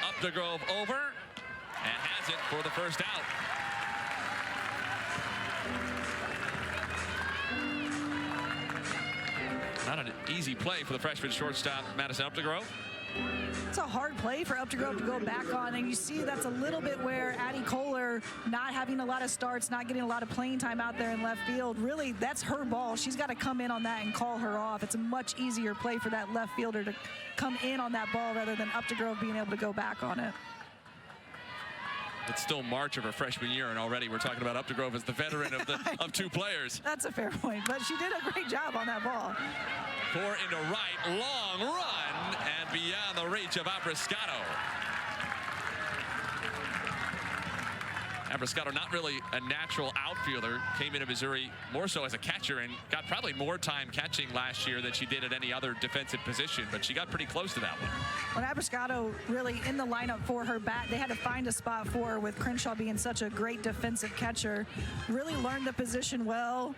Updegrove over, and has it for the first out. Not an easy play for the freshman shortstop, Madison Updegrove. It's a hard play for Updegrove to go back on, and you see that's a little bit where Addie Kohler not having a lot of starts, not getting a lot of playing time out there in left field. Really, that's her ball. She's got to come in on that and call her off. It's a much easier play for that left fielder to come in on that ball rather than Updegrove being able to go back on it. It's still March of her freshman year, and already we're talking about Updegrove as the veteran of 2 players. That's a fair point, but she did a great job on that ball. 4 into right, long run, and beyond the reach of Abrascato. Abascato, not really a natural outfielder, came into Missouri more so as a catcher and got probably more time catching last year than she did at any other defensive position, but she got pretty close to that one. When Abascato really in the lineup for her bat, they had to find a spot for her with Crenshaw being such a great defensive catcher. Really learned the position well.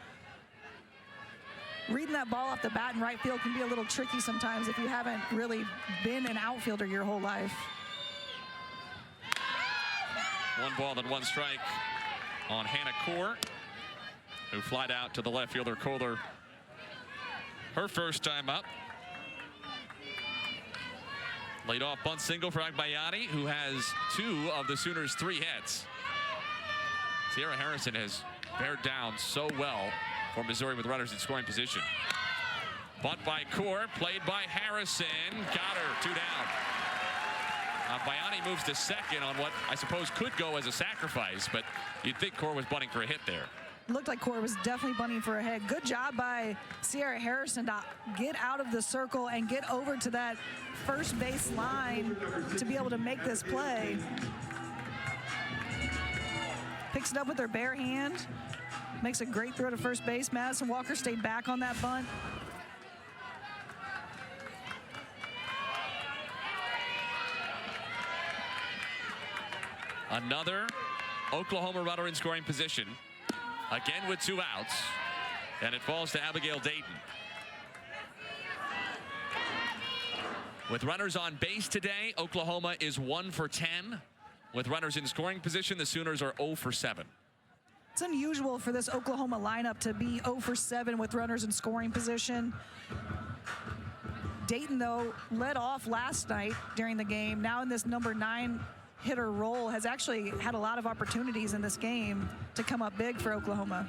Reading that ball off the bat in right field can be a little tricky sometimes if you haven't really been an outfielder your whole life. 1 ball and 1 strike on Hannah Core, who flied out to the left fielder Kohler her first time up. Laid off bunt single for Agbayani, who has 2 of the Sooners' 3 hits. Sierra Harrison has bared down so well for Missouri with runners in scoring position. Bunt by Core, played by Harrison. Got her, 2 down. Bayani moves to second on what I suppose could go as a sacrifice, but you'd think Core was bunting for a hit there. Looked like Core was definitely bunting for a hit. Good job by Sierra Harrison to get out of the circle and get over to that first base line to be able to make this play. Picks it up with her bare hand. Makes a great throw to first base. Madison Walker stayed back on that bunt. Another Oklahoma runner in scoring position. Again with 2 outs. And it falls to Abigail Dayton. With runners on base today, Oklahoma is 1 for 10. With runners in scoring position, the Sooners are 0 for 7. It's unusual for this Oklahoma lineup to be 0 for 7 with runners in scoring position. Dayton, though, led off last night during the game. Now in this number 9 hitter role, has actually had a lot of opportunities in this game to come up big for Oklahoma.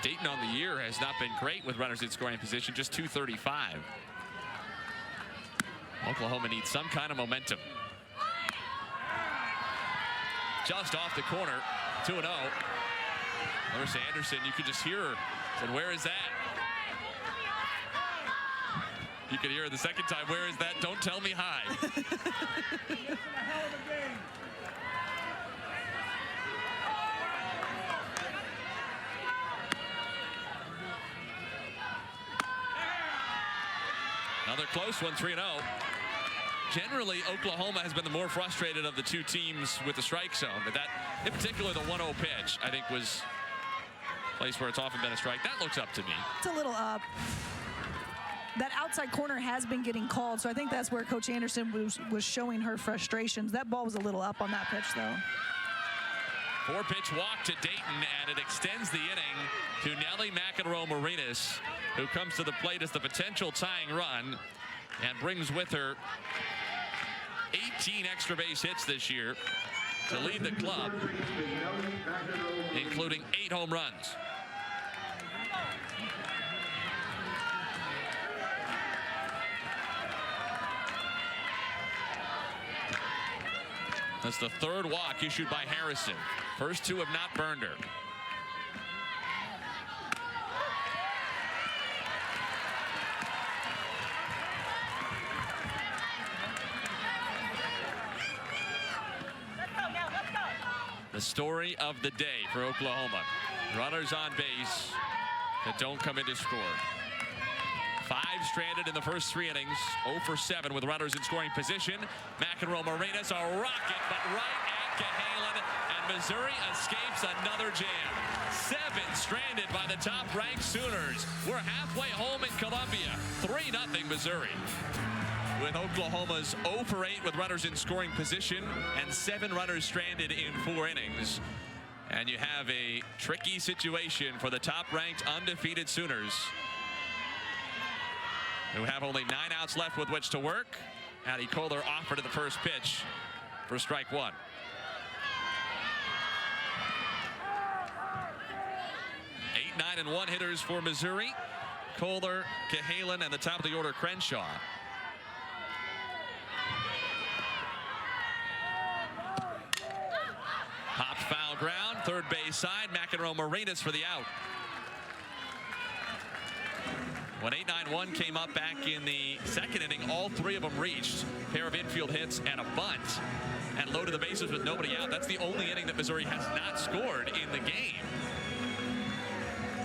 Dayton on the year has not been great with runners in scoring position, just 235. Oklahoma needs some kind of momentum. Just off the corner, 2-0. Larissa Anderson, you could just hear her. Said, where is that? You could hear her the second time, where is that? Don't tell me hi. Another close one, 3-0. Generally, Oklahoma has been the more frustrated of the 2 teams with the strike zone, but that, in particular, the 1-0 pitch, I think was a place where it's often been a strike. That looks up to me. It's a little up. That outside corner has been getting called, so I think that's where Coach Anderson was showing her frustrations. That ball was a little up on that pitch, though. 4-pitch walk to Dayton, and it extends the inning to Nelly McEnroe-Marinas, who comes to the plate as the potential tying run and brings with her 18 extra base hits this year to lead the club, including 8 home runs. That's the 3rd walk issued by Harrison. First 2 have not burned her. The story of the day for Oklahoma. Runners on base that don't come in to score. 5 stranded in the first 3 innings. 0 for 7 with runners in scoring position. McEnroe-Marinas, a rocket, but right at Cahalan, and Missouri escapes another jam. 7 stranded by the top-ranked Sooners. We're halfway home in Columbia. 3-0 Missouri. With Oklahoma's 0 for 8 with runners in scoring position and 7 runners stranded in 4 innings. And you have a tricky situation for the top-ranked undefeated Sooners, who have only 9 outs left with which to work. Addie Kohler offered at the first pitch for strike 1. Eight, 9, and 1 hitters for Missouri. Kohler, Cahalan, and the top of the order, Crenshaw. third base side. McEnroe Marinas for the out. When 8-9-1 came up back in the second inning, all three of them reached. Pair of infield hits and a bunt, and loaded the bases with nobody out. That's the only inning that Missouri has not scored in the game.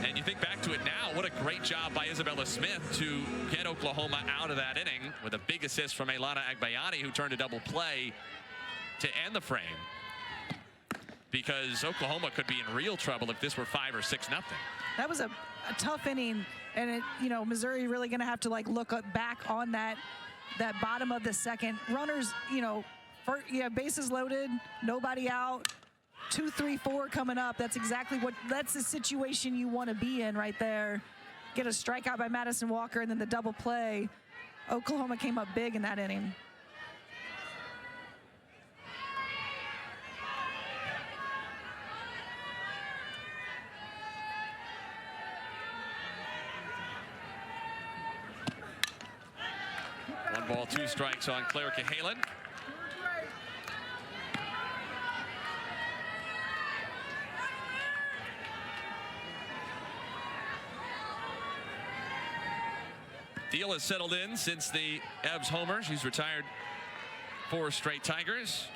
And you think back to it now, what a great job by Isabella Smith to get Oklahoma out of that inning with a big assist from Elana Agbayani, who turned a double play to end the frame. Because Oklahoma could be in real trouble if this were 5 or 6-0. That was a tough inning, and Missouri really going to have to look back on that bottom of the second. Runners, bases loaded, nobody out, 2, 3, 4 coming up. That's the situation you want to be in right there. Get a strikeout by Madison Walker, and then the double play. Oklahoma came up big in that inning. One ball, 2 strikes on Claire Cahalan. Deal has settled in since the Ebbs homer. She's retired 4 straight Tigers.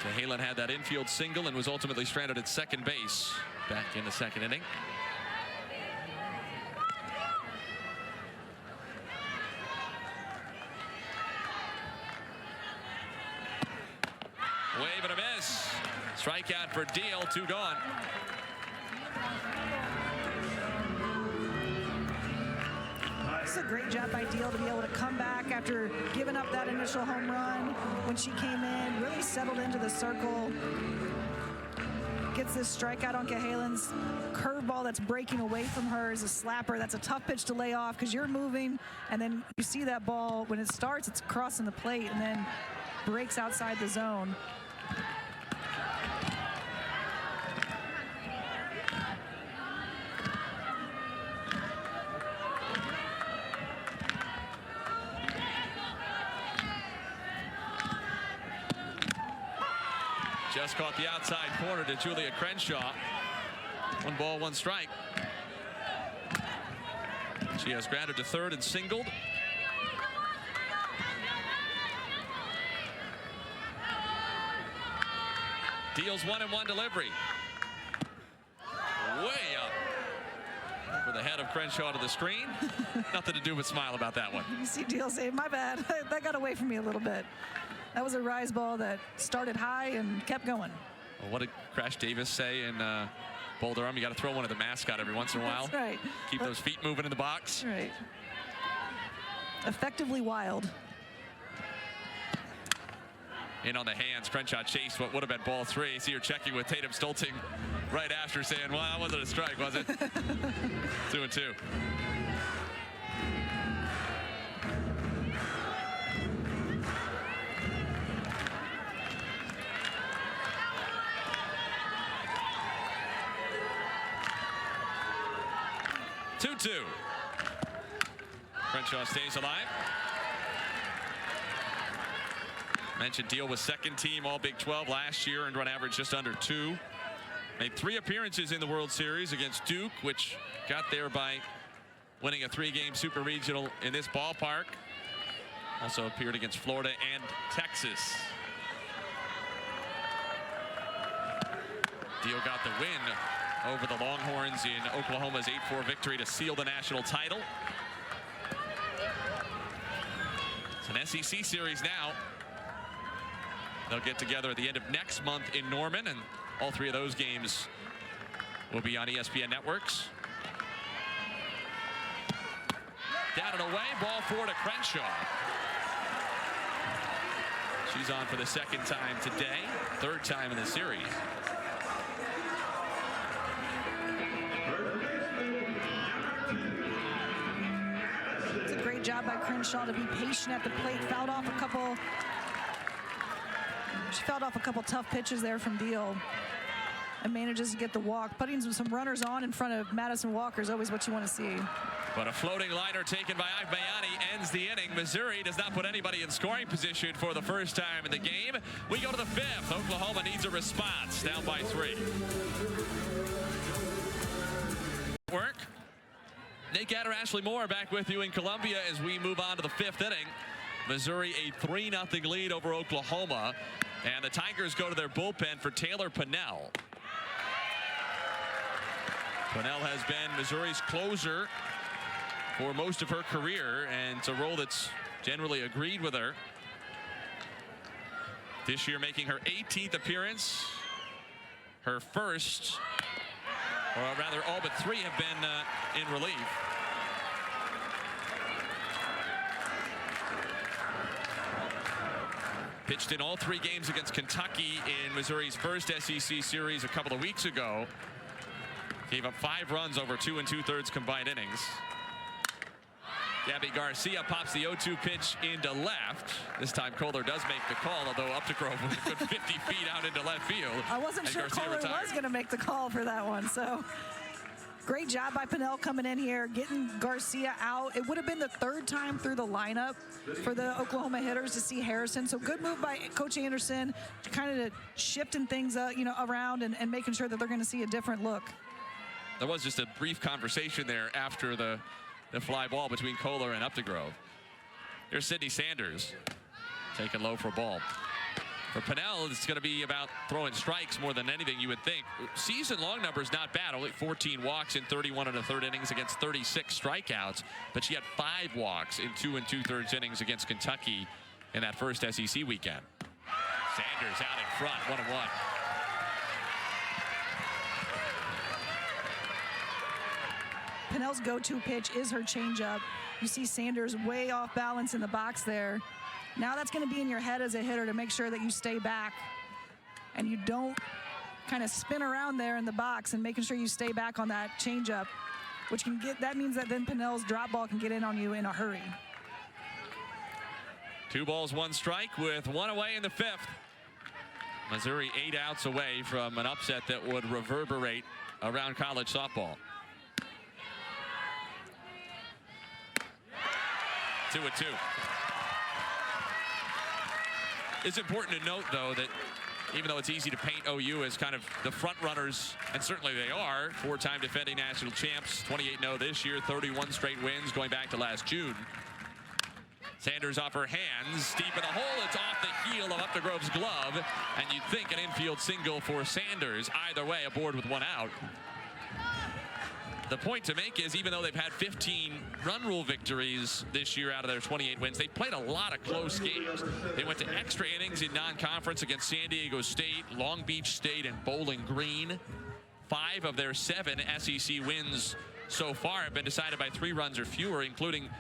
Cahalan had that infield single and was ultimately stranded at second base back in the second inning. Wave and a miss. Strikeout for Deal, 2 gone. It's a great job by Deal to be able to come back after giving up that initial home run when she came in, really settled into the circle. Gets this strikeout on Cahalan's curveball that's breaking away from her is a slapper. That's a tough pitch to lay off because you're moving, and then you see that ball, when it starts, it's crossing the plate and then breaks outside the zone. Just caught the outside corner to Julia Crenshaw. 1 ball, 1 strike. She has grounded to third and singled. Deals 1-1 delivery. Way up over the head of Crenshaw to the screen. Nothing to do but smile about that one. You see Deal say, my bad, that got away from me a little bit. That was a rise ball that started high and kept going. Well, what did Crash Davis say in Boulder Arm? You got to throw one at the mascot every once in a while. That's right. Keep those feet moving in the box. That's right. Effectively wild. In on the hands, Crenshaw chased what would have been ball 3. See her checking with Tatum Stolting right after, saying, well, that wasn't a strike, was it? 2-2. Crenshaw stays alive. Mentioned Deal was second team All Big 12 last year and run average just under 2. Made 3 appearances in the World Series against Duke, which got there by winning a 3-game Super Regional in this ballpark. Also appeared against Florida and Texas. Deal got the win over the Longhorns in Oklahoma's 8-4 victory to seal the national title. It's an SEC series now. They'll get together at the end of next month in Norman, and all 3 of those games will be on ESPN networks. Down and away, ball 4 to Crenshaw. She's on for the 2nd time today, 3rd time in the series. It's a great job by Crenshaw to be patient at the plate. She fouled off a couple tough pitches there from Deal and manages to get the walk. Putting some runners on in front of Madison Walker is always what you want to see. But a floating liner taken by Agbayani ends the inning. Missouri does not put anybody in scoring position for the first time in the game. We go to the fifth. Oklahoma needs a response, down by 3. Work. Nick Adder, Ashley Moore back with you in Columbia as we move on to the 5th inning. Missouri a 3-0 lead over Oklahoma. And the Tigers go to their bullpen for Taylor Pennell. Pennell has been Missouri's closer for most of her career, and it's a role that's generally agreed with her. This year making her 18th appearance, her first, or rather all but 3 have been in relief. Pitched in all 3 games against Kentucky in Missouri's first SEC series a couple of weeks ago. Gave up 5 runs over 2 2/3 combined innings. Gabby Garcia pops the 0-2 pitch into left. This time Kohler does make the call, although Updegrove was a good 50 feet out into left field. I wasn't sure Kohler was going to make the call for that one. So great job by Pennell coming in here, getting Garcia out. It would have been the 3rd time through the lineup for the Oklahoma hitters to see Harrison. So good move by Coach Anderson, kind of shifting things around and making sure that they're going to see a different look. There was just a brief conversation there after the fly ball between Kohler and Updegrove. Here's Sydney Sanders taking low for a ball. For Pennell, it's going to be about throwing strikes more than anything, you would think. Season-long numbers not bad. Only 14 walks in 31 1/3 innings against 36 strikeouts. But she had 5 walks in 2 2/3 innings against Kentucky in that first SEC weekend. Sanders out in front, 1-1. Pennell's go-to pitch is her changeup. You see Sanders way off balance in the box there. Now that's going to be in your head as a hitter to make sure that you stay back and you don't kind of spin around there in the box, and making sure you stay back on that changeup, which can get, that means that then Pennell's drop ball can get in on you in a hurry. 2 balls, 1 strike with 1 away in the 5th. Missouri 8 outs away from an upset that would reverberate around college softball. 2-2. It's important to note, though, that even though it's easy to paint OU as kind of the front runners, and certainly they are, 4-time defending national champs, 28-0 this year, 31 straight wins going back to last June. Sanders off her hands, deep in the hole. It's off the heel of Updegrove's glove, and you'd think an infield single for Sanders. Either way, aboard with 1 out. The point to make is, even though they've had 15 run rule victories this year out of their 28 wins, they've played a lot of close games. They went to extra innings in non-conference against San Diego State, Long Beach State, and Bowling Green. 5 of their 7 SEC wins so far have been decided by 3 runs or fewer, including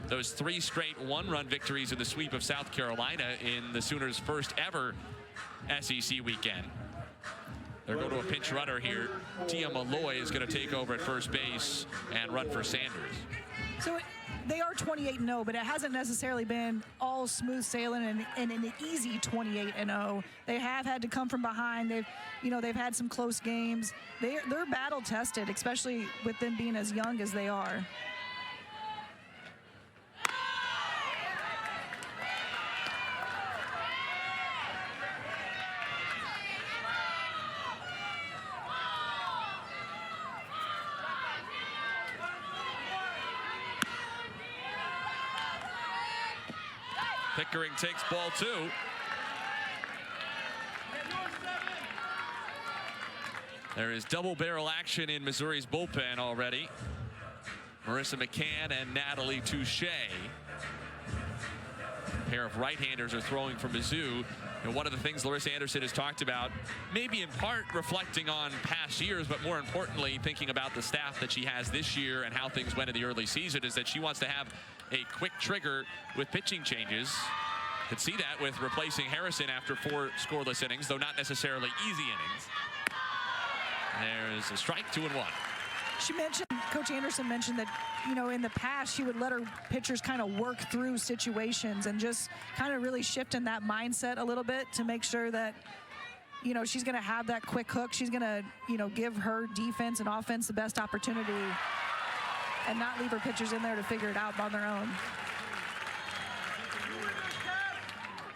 those 3 straight 1-run victories in the sweep of South Carolina in the Sooners' first ever SEC weekend. They're going to a pinch runner here. Tia Malloy is going to take over at first base and run for Sanders. So they are 28-0, but it hasn't necessarily been all smooth sailing and an easy 28-0. They have had to come from behind. They've had some close games. They're battle tested, especially with them being as young as they are. Pickering takes ball 2. There is double barrel action in Missouri's bullpen already. Marissa McCann and Natalie Touche. A pair of right-handers are throwing for Mizzou. And one of the things Larissa Anderson has talked about, maybe in part reflecting on past years, but more importantly thinking about the staff that she has this year and how things went in the early season, is that she wants to have a quick trigger with pitching changes. Could see that with replacing Harrison after 4 scoreless innings, though not necessarily easy innings. There's a strike, 2-1. Coach Anderson mentioned that, in the past she would let her pitchers kind of work through situations and just kind of really shift in that mindset a little bit to make sure that, she's going to have that quick hook. She's going to, give her defense and offense the best opportunity. and not leave her pitchers in there to figure it out on their own.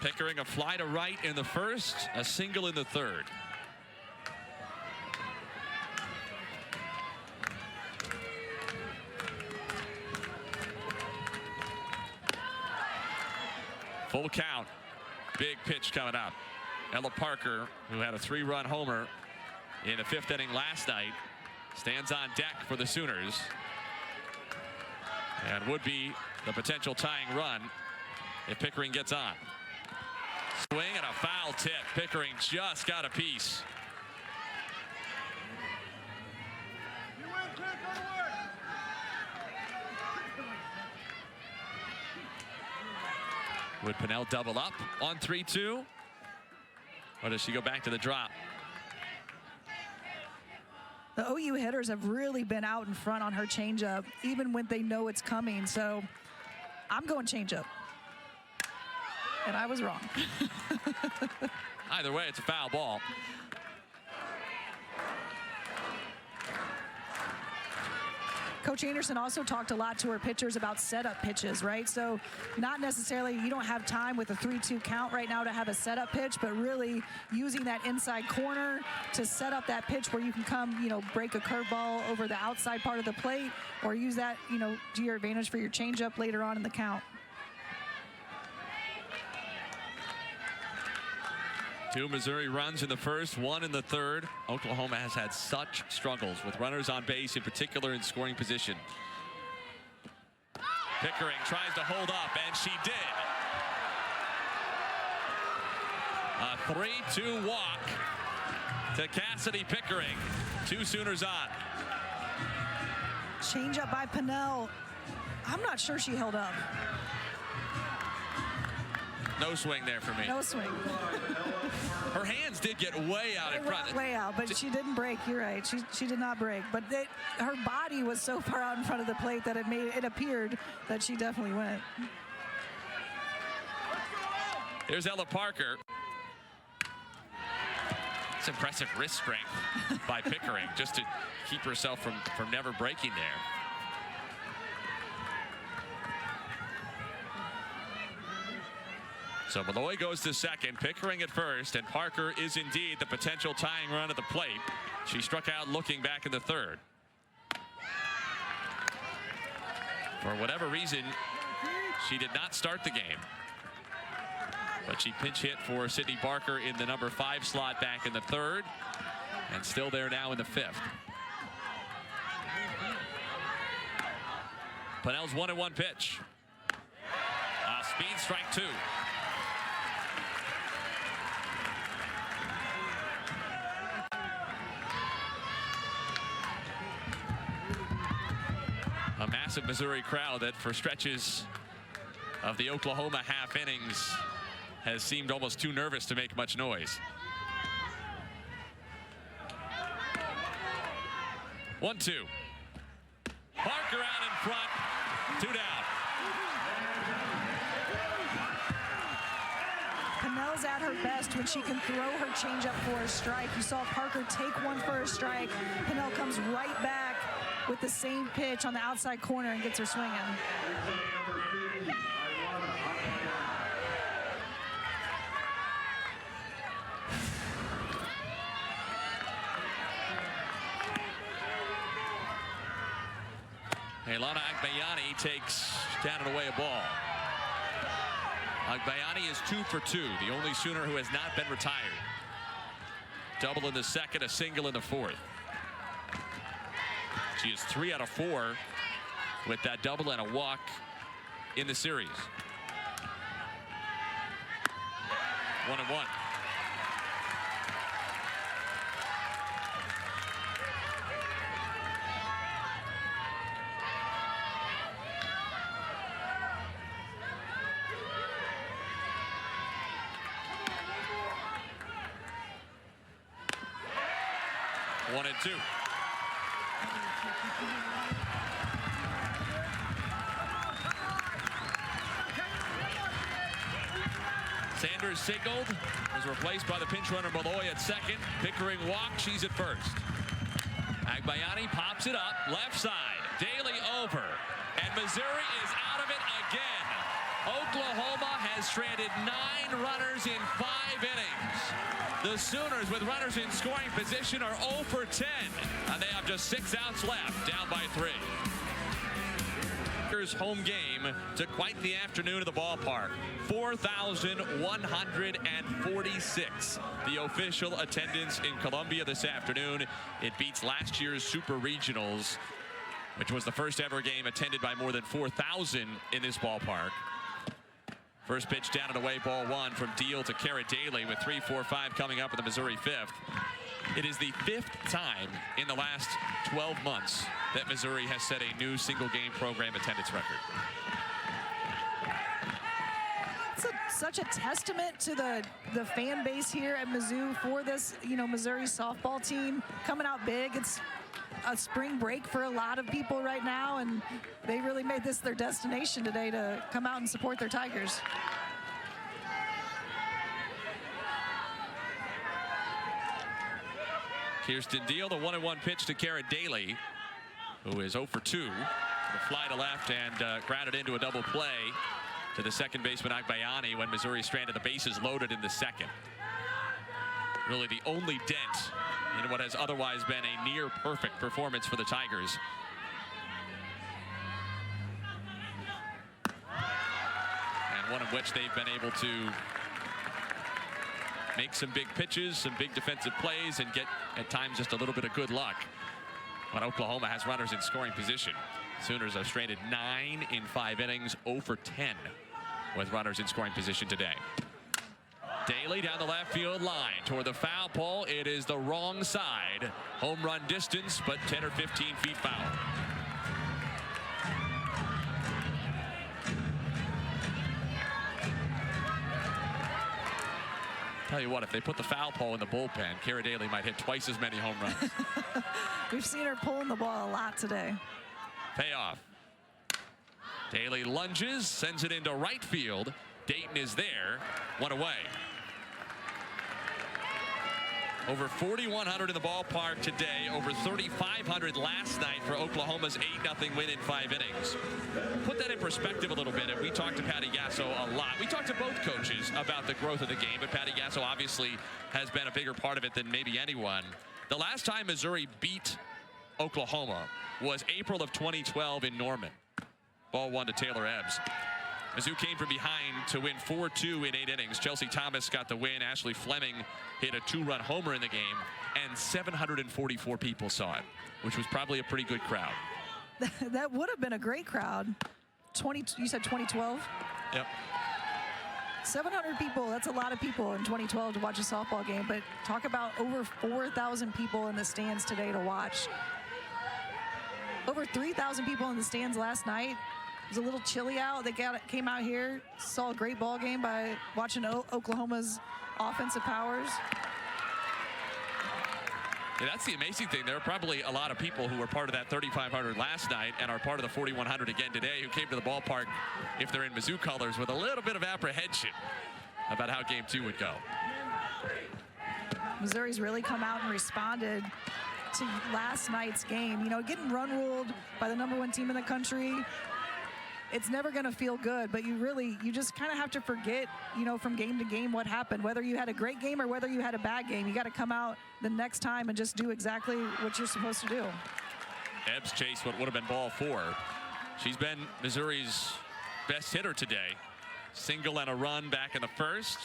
Pickering a fly to right in the first, a single in the third. Full count. Big pitch coming up. Ella Parker, who had a 3-run homer in the 5th inning last night, stands on deck for the Sooners and would be the potential tying run if Pickering gets on. Swing and a foul tip. Pickering just got a piece. Would Pennell double up on 3-2? Or does she go back to the drop? The OU hitters have really been out in front on her changeup, even when they know it's coming. So I'm going changeup. And I was wrong. Either way, it's a foul ball. Coach Anderson also talked a lot to her pitchers about setup pitches, right? So not necessarily, you don't have time with a 3-2 count right now to have a setup pitch, but really using that inside corner to set up that pitch where you can come, break a curveball over the outside part of the plate, or use that, to your advantage for your changeup later on in the count. 2 Missouri runs in the first, 1 in the third. Oklahoma has had such struggles with runners on base, in particular in scoring position. Pickering tries to hold up, and she did. A 3-2 walk to Cassidy Pickering. 2 Sooners on. Change up by Pennell. I'm not sure she held up. No swing there for me. No swing. Her hands did get way out in front. Way out, but she didn't break. You're right. She did not break. But her body was so far out in front of the plate that it appeared that she definitely went. Here's Ella Parker. It's impressive wrist strength by Pickering just to keep herself from never breaking there. So Malloy goes to second, Pickering at first, and Parker is indeed the potential tying run at the plate. She struck out looking back in the third. For whatever reason, she did not start the game. But she pinch hit for Sydney Barker in the number 5 slot back in the third, and still there now in the 5th. Pennell's 1-1 pitch. Speed strike 2. A massive Missouri crowd that for stretches of the Oklahoma half innings has seemed almost too nervous to make much noise. 1-2. Parker out in front. 2 down. Pennell's at her best when she can throw her changeup for a strike. You saw Parker take one for a strike. Pennell comes right back with the same pitch on the outside corner and gets her swinging. Ilana Agbayani takes down and away a ball. Agbayani is 2 for 2, the only Sooner who has not been retired. Double in the second, a single in the fourth. She is 3 out of 4 with that double and a walk in the series. 1-1. One and 2. Sanders signaled, was replaced by the pinch runner Malloy at second. Pickering walked, she's at first. Agbayani pops it up, left side. Daly over. And Missouri is out of it again. Oklahoma has stranded 9 runners in 5 innings. The Sooners, with runners in scoring position, are 0 for 10. And they have just 6 outs left, down by 3. Home game to quite the afternoon at the ballpark. 4,146 the official attendance in Columbia this afternoon. It beats last year's Super Regionals, which was the first ever game attended by more than 4,000 in this ballpark. First pitch down and away, ball 1 from Deal to Kara Daly with 3-4-5 coming up in the Missouri 5th. It is the 5th time in the last 12 months that Missouri has set a new single-game program attendance record. It's such a testament to the fan base here at Mizzou for this, Missouri softball team coming out big. It's a spring break for a lot of people right now, and they really made this their destination today to come out and support their Tigers. Kirsten Deal, the 1-1 pitch to Kara Daly, who is 0 for 2. The fly to left and grounded into a double play to the second baseman Agbayani when Missouri stranded the bases loaded in the second. Really the only dent in what has otherwise been a near perfect performance for the Tigers. And one of which they've been able to make some big pitches, some big defensive plays, and get at times just a little bit of good luck when Oklahoma has runners in scoring position. Sooners have stranded 9 in 5 innings, 0 for 10 with runners in scoring position today. Daly down the left field line toward the foul pole. It is the wrong side. Home run distance, but 10 or 15 feet foul. Tell you what, if they put the foul pole in the bullpen, Kara Daly might hit twice as many home runs. We've seen her pulling the ball a lot today. Payoff. Daly lunges, sends it into right field. Dayton is there, 1 away. Over 4,100 in the ballpark today, over 3,500 last night for Oklahoma's 8-0 win in 5 innings. Put that in perspective a little bit, and we talked to Patty Gasso a lot. We talked to both coaches about the growth of the game, but Patty Gasso obviously has been a bigger part of it than maybe anyone. The last time Missouri beat Oklahoma was April of 2012 in Norman. Ball 1 to Taylor Ebbs. Mizzou came from behind to win 4-2 in 8 innings. Chelsea Thomas got the win. Ashley Fleming hit a 2-run homer in the game, and 744 people saw it, which was probably a pretty good crowd. That would have been a great crowd. You said 2012? Yep. 700 people, that's a lot of people in 2012 to watch a softball game, but talk about over 4,000 people in the stands today to watch. Over 3,000 people in the stands last night. It was a little chilly out. They came out here, saw a great ball game by watching Oklahoma's offensive powers. Yeah, that's the amazing thing. There are probably a lot of people who were part of that 3,500 last night and are part of the 4,100 again today who came to the ballpark, if they're in Mizzou colors, with a little bit of apprehension about how game 2 would go. Missouri's really come out and responded to last night's game. Getting run ruled by the #1 team in the country, it's never going to feel good, but you just kind of have to forget, from game to game what happened, whether you had a great game or whether you had a bad game. You got to come out the next time and just do exactly what you're supposed to do. Ebbs chased what would have been ball 4. She's been Missouri's best hitter today. Single and a run back in the first,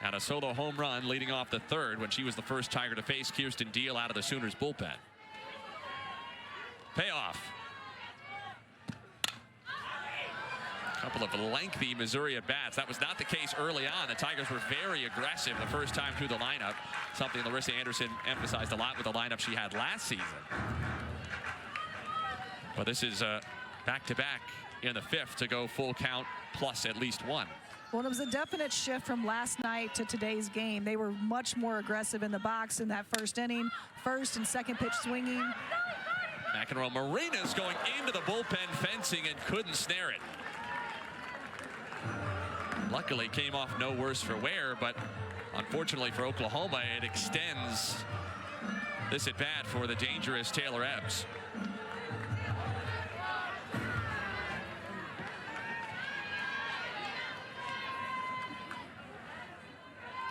and a solo home run leading off the third when she was the first Tiger to face Kirsten Deal out of the Sooners bullpen. Payoff. Couple of lengthy Missouri at-bats. That was not the case early on. The Tigers were very aggressive the first time through the lineup, something Larissa Anderson emphasized a lot with the lineup she had last season. But this is back-to-back in the 5th to go full count plus at least 1. Well, it was a definite shift from last night to today's game. They were much more aggressive in the box in that first inning. First and second pitch swinging. McEnroe Marinas going into the bullpen fencing and couldn't snare it. Luckily came off no worse for wear, but unfortunately for Oklahoma, it extends this at bat for the dangerous Taylor Ebbs.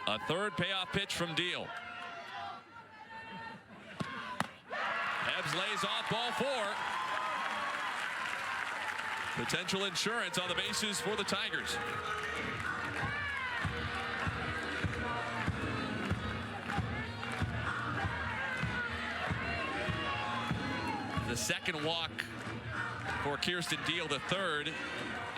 A third payoff pitch from Deal. Ebbs lays off ball 4. Potential insurance on the bases for the Tigers. The second walk for Kirsten Deal, the third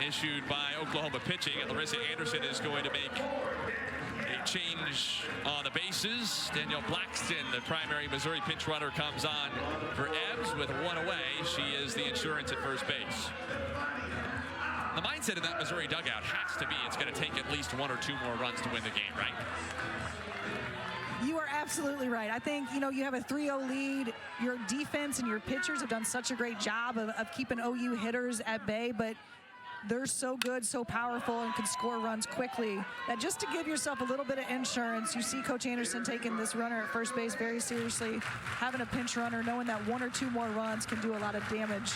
issued by Oklahoma pitching, and Larissa Anderson is going to make a change on the bases. Danielle Blackston, the primary Missouri pinch runner, comes on for Ebbs with 1 away. She is the insurance at first base. The mindset in that Missouri dugout has to be it's going to take at least 1 or 2 more runs to win the game, right? You are absolutely right. I think, you have a 3-0 lead. Your defense and your pitchers have done such a great job of keeping OU hitters at bay, but they're so good, so powerful, and can score runs quickly that just to give yourself a little bit of insurance, you see Coach Anderson taking this runner at first base very seriously, having a pinch runner, knowing that 1 or 2 more runs can do a lot of damage.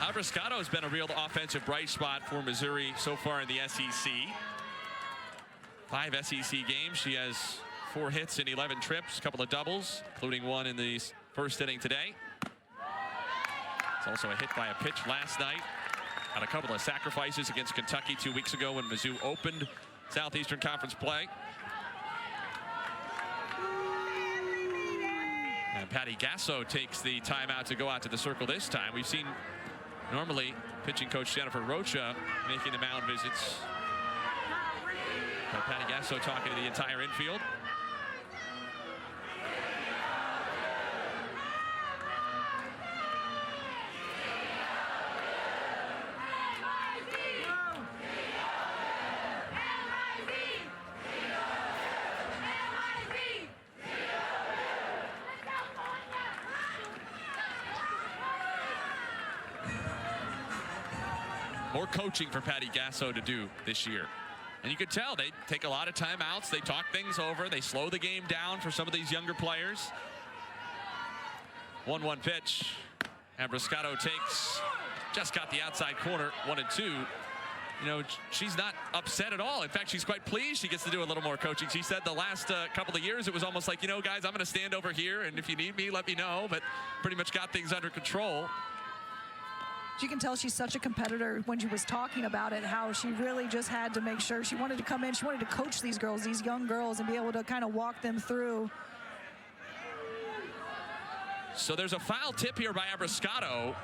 Abrascato has been a real offensive bright spot for Missouri so far in the SEC. 5 SEC games. She has 4 hits in 11 trips, a couple of doubles, including 1 in the first inning today. It's also a hit by a pitch last night. Had a couple of sacrifices against Kentucky 2 weeks ago when Mizzou opened Southeastern Conference play. And Patty Gasso takes the timeout to go out to the circle this time. We've seen normally pitching coach Jennifer Rocha making the mound visits. But Patty Gasso talking to the entire infield. More coaching for Patty Gasso to do this year. And you could tell they take a lot of timeouts. They talk things over. They slow the game down for some of these younger players. 1-1 pitch. Abrascato takes, just got the outside corner, 1-2. She's not upset at all. In fact, she's quite pleased she gets to do a little more coaching. She said the last couple of years, it was almost like, guys, I'm going to stand over here, and if you need me, let me know. But pretty much got things under control. You can tell she's such a competitor when she was talking about it, how she really just had to make sure she wanted to come in. She wanted to coach these girls, these young girls, and be able to kind of walk them through. So there's a foul tip here by Abrascato.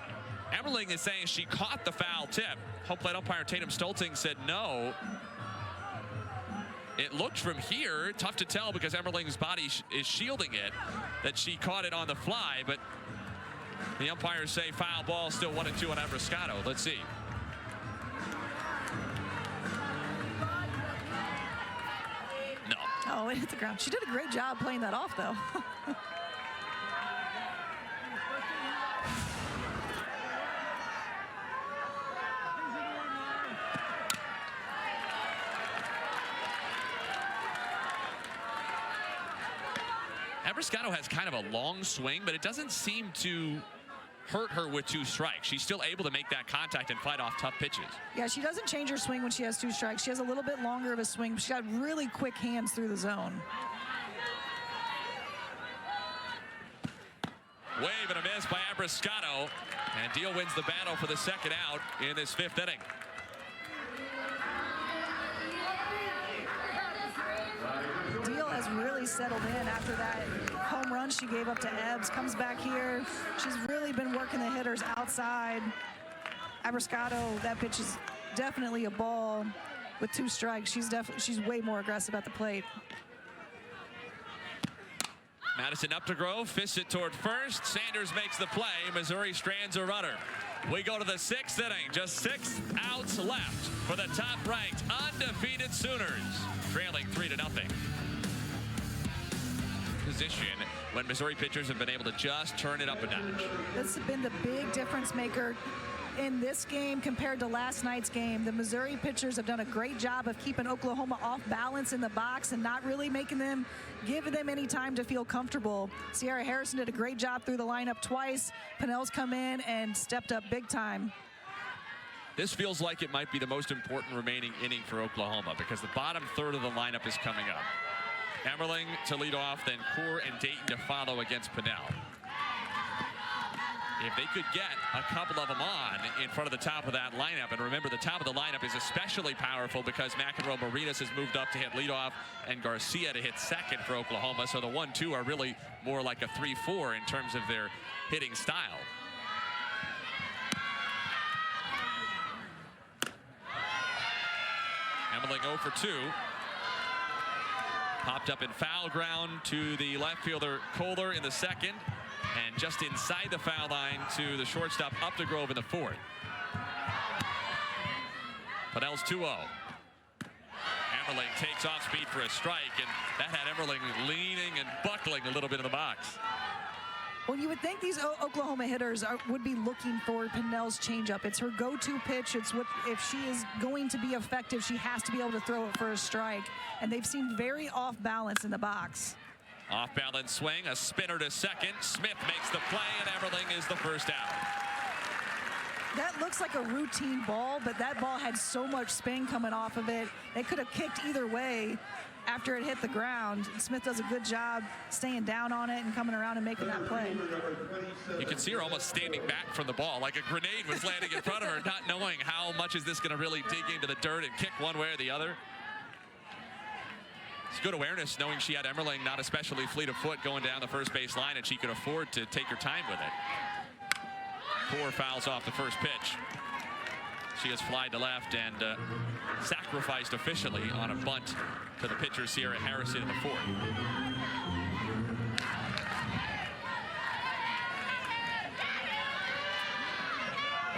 Emmerling is saying she caught the foul tip. Home plate umpire Tatum Stolting said no. It looked from here, tough to tell because Emmerling's body is shielding it, that she caught it on the fly, but the umpires say foul ball, still 1-2 on Abrascato. Let's see. No. Oh, it hit the ground. She did a great job playing that off, though. Abrascato has kind of a long swing, but it doesn't seem to hurt her with 2 strikes. She's still able to make that contact and fight off tough pitches. Yeah, she doesn't change her swing when she has 2 strikes. She has a little bit longer of a swing. She's got really quick hands through the zone. Wave and a miss by Abrascato, and Deal wins the battle for the second out in this 5th inning. Deal has really settled in after that home run she gave up to Ebbs. Comes back here. She's really been working the hitters outside. Abrascato, that pitch is definitely a ball with 2 strikes. She's way more aggressive at the plate. Madison up to Grove, fists it toward first. Sanders makes the play. Missouri strands a runner. We go to the 6th inning. Just 6 outs left for the top-ranked, undefeated Sooners, trailing 3-0. Position when Missouri pitchers have been able to just turn it up a notch. This has been the big difference maker in this game compared to last night's game. The Missouri pitchers have done a great job of keeping Oklahoma off balance in the box and not really giving them any time to feel comfortable. Sierra Harrison did a great job through the lineup twice. Pinnell's come in and stepped up big time. This feels like it might be the most important remaining inning for Oklahoma because the bottom third of the lineup is coming up. Emmerling to lead off, then Core and Dayton to follow against Pinnell. If they could get a couple of them on in front of the top of that lineup, and remember the top of the lineup is especially powerful because McEnroe Marinas has moved up to hit leadoff and Garcia to hit second for Oklahoma, so the 1-2 are really more like a 3-4 in terms of their hitting style. Emmerling 0 for 2. Popped up in foul ground to the left fielder Kohler in the second, and just inside the foul line to the shortstop Updegrove in the fourth. Pinnell's 2-0. Emmerling takes off speed for a strike, and that had Emmerling leaning and buckling a little bit in the box. Well, you would think these Oklahoma hitters would be looking for Pinnell's changeup. It's her go-to pitch. It's what, if she is going to be effective, she has to be able to throw it for a strike. And they've seemed very off balance in the box. Off balance swing, a spinner to second. Smith makes the play, and Emmerling is the first out. That looks like a routine ball, but that ball had so much spin coming off of it. They could have kicked either way after it hit the ground. Smith does a good job staying down on it and coming around and making that play. You can see her almost standing back from the ball, like a grenade was landing in front of her, not knowing how much is this going to really dig into the dirt and kick one way or the other. It's good awareness, knowing she had Emmerling not especially fleet of foot going down the first base line, and she could afford to take her time with it. Core fouls off the first pitch. She has flied to left and sacrificed officially on a bunt to the pitcher Sierra Harrison in the fourth.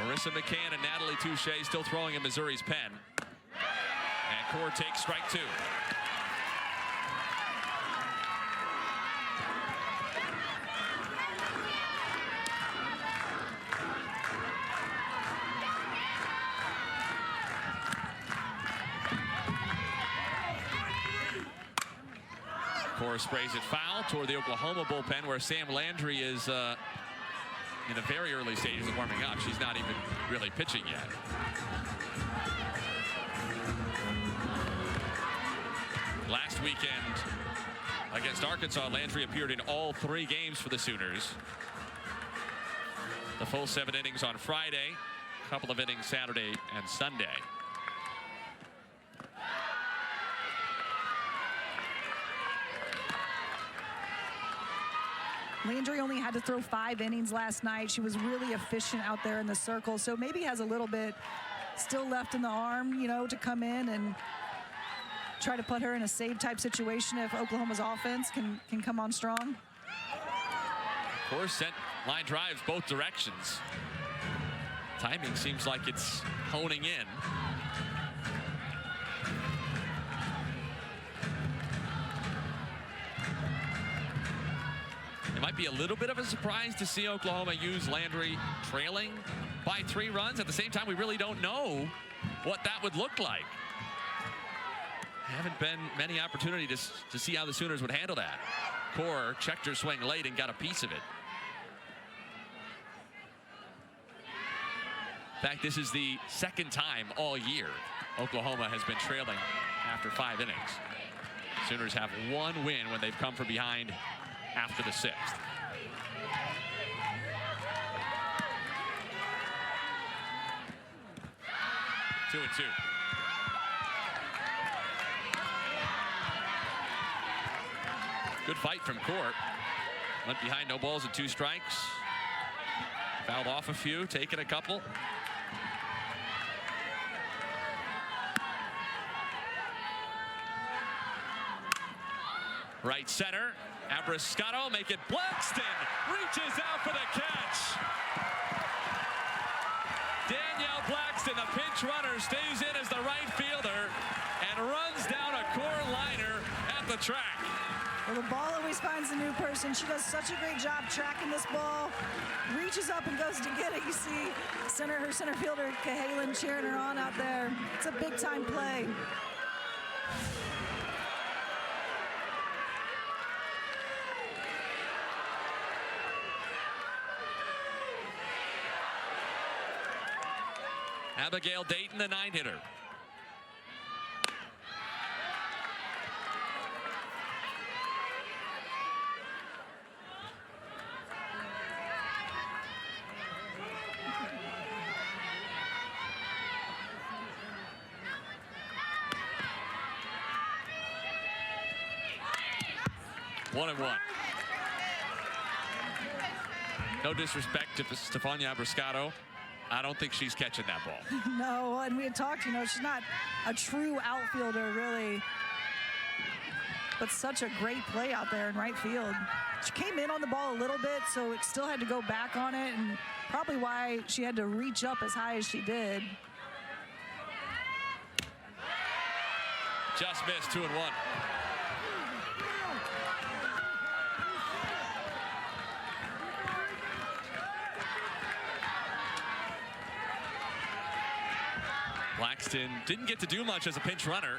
Marissa McCann and Natalie Touche still throwing in Missouri's pen. And Core takes strike 2. Core sprays it foul toward the Oklahoma bullpen, where Sam Landry is in the very early stages of warming up. She's not even really pitching yet. Last weekend against Arkansas, Landry appeared in all 3 games for the Sooners. The full 7 innings on Friday, a couple of innings Saturday and Sunday. Landry only had to throw 5 innings last night. She was really efficient out there in the circle, so maybe has a little bit still left in the arm, you know, to come in and try to put her in a save type situation if Oklahoma's offense can come on strong. Of course, sent line drives both directions. Timing seems like it's honing in. It might be a little bit of a surprise to see Oklahoma use Landry trailing by 3 runs. At the same time, we really don't know what that would look like. Haven't been many opportunities to see how the Sooners would handle that. Core checked her swing late and got a piece of it. In fact, this is the 2nd time all year Oklahoma has been trailing after 5 innings. Sooners have 1 win when they've come from behind after the 6th. Two and 2. Good fight from Court. Went behind, no balls and 2 strikes. Fouled off a few, taken a couple. Right center, Abrascato, make it Blackston, reaches out for the catch. Danielle Blackston, the pinch runner, stays in as the right fielder and runs down a Core liner at the track. Well, the ball always finds a new person. She does such a great job tracking this ball. Reaches up and goes to get it. You see her center fielder, Cahalan, cheering her on out there. It's a big-time play. Abigail Dayton, the 9-hitter. One and one. No disrespect to Stefania Bruscato. I don't think she's catching that ball. No, and we had talked, she's not a true outfielder, really. But such a great play out there in right field. She came in on the ball a little bit, so it still had to go back on it, and probably why she had to reach up as high as she did. Just missed, 2 and 1. Blackston didn't get to do much as a pinch runner.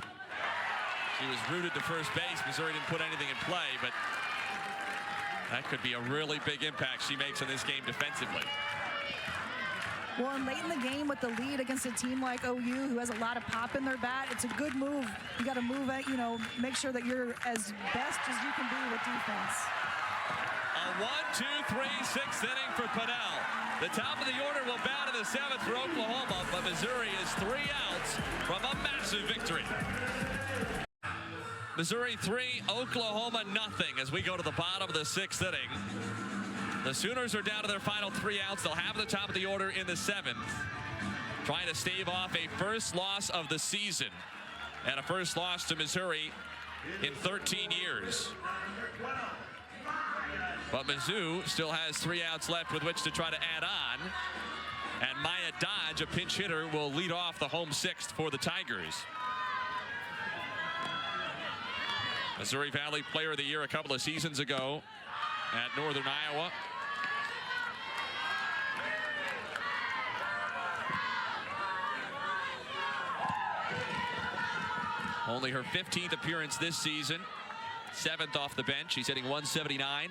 She was rooted to first base. Missouri didn't put anything in play, but that could be a really big impact she makes in this game defensively. Well, and late in the game with the lead against a team like OU who has a lot of pop in their bat, it's a good move. You got to move it, make sure that you're as best as you can be with defense. A 1-2-3 6th inning for Pinnell. The top of the order will bat in the 7th for Oklahoma, but Missouri is 3 outs from a massive victory. Missouri 3, Oklahoma nothing as we go to the bottom of the 6th inning. The Sooners are down to their final 3 outs. They'll have the top of the order in the 7th, trying to stave off a first loss of the season and a first loss to Missouri in 13 years. But Mizzou still has 3 outs left with which to try to add on. And Maya Dodge, a pinch hitter, will lead off the home 6th for the Tigers. Missouri Valley Player of the Year a couple of seasons ago at Northern Iowa. Only her 15th appearance this season. 7th off the bench. She's hitting 179.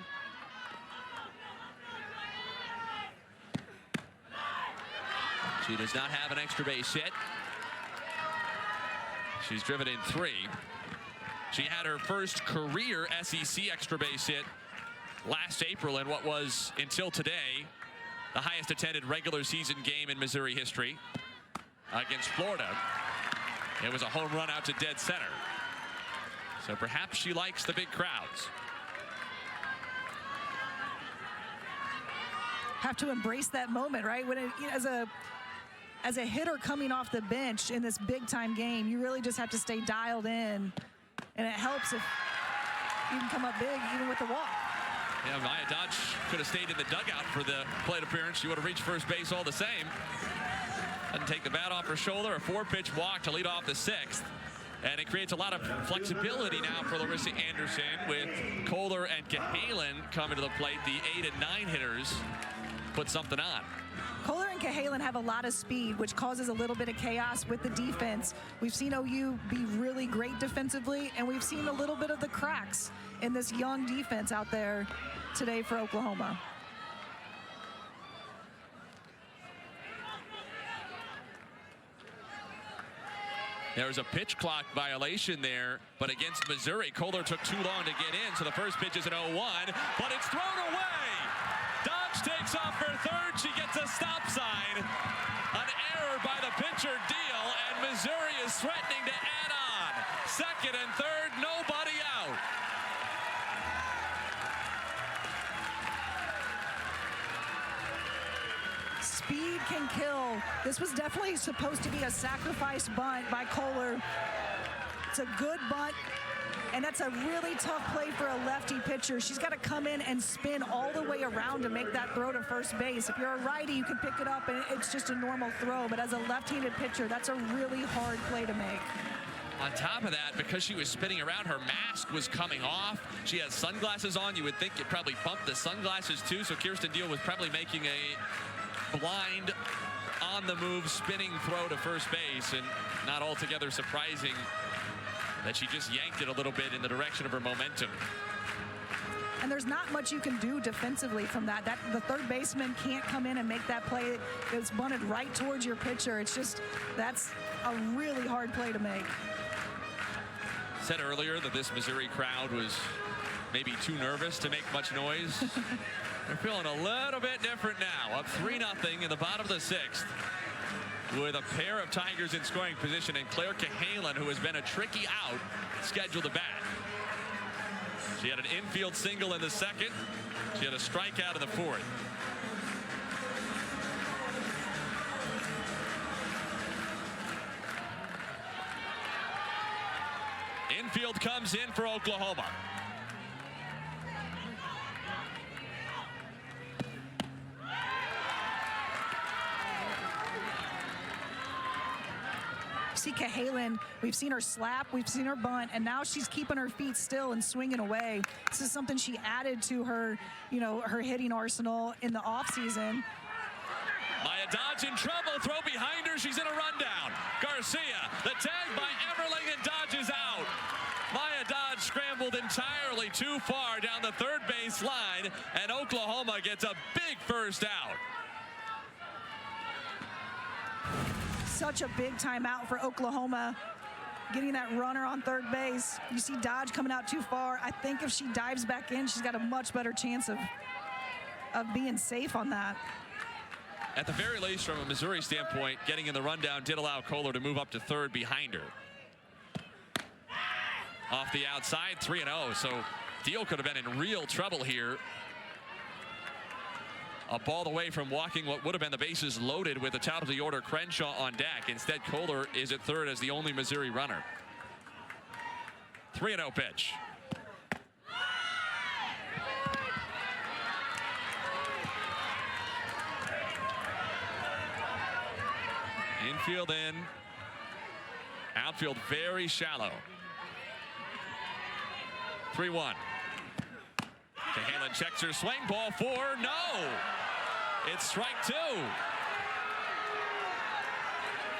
She does not have an extra base hit. She's driven in 3. She had her first career SEC extra base hit last April in what was, until today, the highest attended regular season game in Missouri history against Florida. It was a home run out to dead center. So perhaps she likes the big crowds. Have to embrace that moment, right? When as a hitter coming off the bench in this big time game, you really just have to stay dialed in, and it helps if you can come up big even with the walk. Yeah, Maya Dodge could have stayed in the dugout for the plate appearance. She would have reached first base all the same. Doesn't take the bat off her shoulder. A 4-pitch walk to lead off the 6th. And it creates a lot of flexibility now for Larissa Anderson with Kohler and Cahalan coming to the plate. The 8 and 9 hitters put something on. Kohler and Cahalan have a lot of speed, which causes a little bit of chaos with the defense. We've seen OU be really great defensively, and we've seen a little bit of the cracks in this young defense out there today for Oklahoma. There was a pitch clock violation there, but against Missouri, Kohler took too long to get in, so the first pitch is an 0-1, but it's thrown away. Dodge takes off for third. She gets a stop sign. An error by the pitcher, Deal, and Missouri is threatening to add on. Second and third, nobody out. Speed can kill. This was definitely supposed to be a sacrifice bunt by Kohler. It's a good bunt, and that's a really tough play for a lefty pitcher. She's got to come in and spin all the way around to make that throw to first base. If you're a righty, you can pick it up, and it's just a normal throw. But as a left-handed pitcher, that's a really hard play to make. On top of that, because she was spinning around, her mask was coming off. She has sunglasses on. You would think it probably bumped the sunglasses too. So Kirsten Deal was probably making a blind, on the move, spinning throw to first base, and not altogether surprising that she just yanked it a little bit in the direction of her momentum. And there's not much you can do defensively from that. The third baseman can't come in and make that play. It's bunted right towards your pitcher. It's just, that's a really hard play to make. Said earlier that this Missouri crowd was maybe too nervous to make much noise. They're feeling a little bit different now. Up 3-0 in the bottom of the 6th. With a pair of Tigers in scoring position, and Claire Cahalan, who has been a tricky out, scheduled to bat. She had an infield single in the 2nd. She had a strikeout in the 4th. Infield comes in for Oklahoma. See Cahalan, we've seen her slap, we've seen her bunt, and now she's keeping her feet still and swinging away. This is something she added to her, her hitting arsenal in the offseason. Maya Dodge in trouble, throw behind her, she's in a rundown. Garcia, the tag by Everling, and Dodge is out. Maya Dodge scrambled entirely too far down the third base line, and Oklahoma gets a big first out. Such a big timeout for Oklahoma, getting that runner on third base. You see Dodge coming out too far. I think if she dives back in, she's got a much better chance of being safe on that. At the very least, from a Missouri standpoint, getting in the rundown did allow Kohler to move up to third behind her. Off the outside, 3-0, so Deal could have been in real trouble here. A ball away from walking what would have been the bases loaded with the top of the order Crenshaw on deck. Instead, Kohler is at third as the only Missouri runner. 3-0 pitch. Infield in. Outfield very shallow. 3-1. Cahalan checks her swing, ball 4, no! It's strike 2.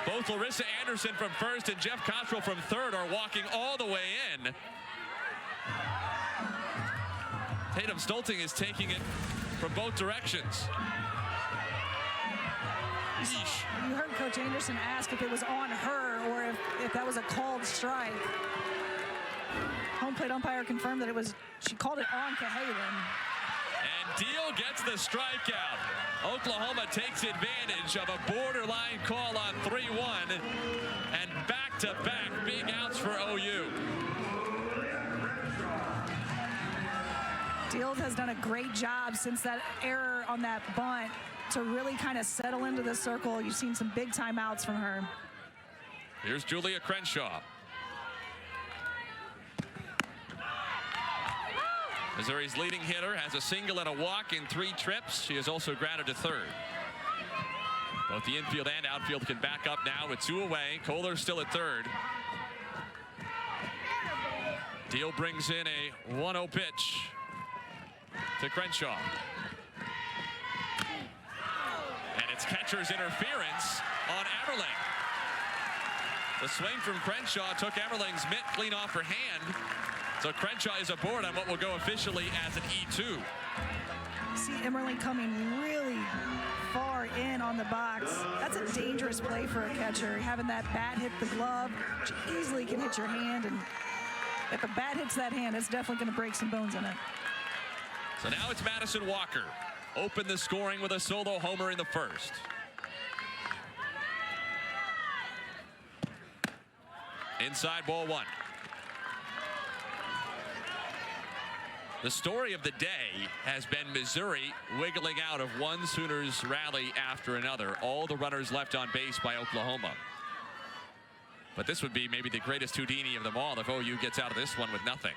Both Larissa Anderson from first and Jeff Cottrell from third are walking all the way in. Tatum Stolting is taking it from both directions. Yeesh. You heard Coach Anderson ask if it was on her or if that was a called strike. Home plate umpire confirmed that she called it on Cahalan. And Deal gets the strikeout. Oklahoma takes advantage of a borderline call on 3-1, and back-to-back big outs for OU. Deal has done a great job since that error on that bunt to really kind of settle into the circle. You've seen some big timeouts from her. Here's Julia Crenshaw. Missouri's leading hitter has a single and a walk in 3 trips. She has also grounded to third. Both the infield and outfield can back up now with 2 away. Kohler still at third. Deal brings in a 1-0 pitch to Crenshaw. And it's catcher's interference on Everling. The swing from Crenshaw took Everling's mitt clean off her hand. So Crenshaw is aboard on what will go officially as an E2. See Everling coming really far in on the box. That's a dangerous play for a catcher. Having that bat hit the glove, which easily can hit your hand. And if a bat hits that hand, it's definitely going to break some bones in it. So now it's Madison Walker. Open the scoring with a solo homer in the first. Inside, ball 1. The story of the day has been Missouri wiggling out of one Sooners rally after another. All the runners left on base by Oklahoma. But this would be maybe the greatest Houdini of them all if OU gets out of this one with nothing.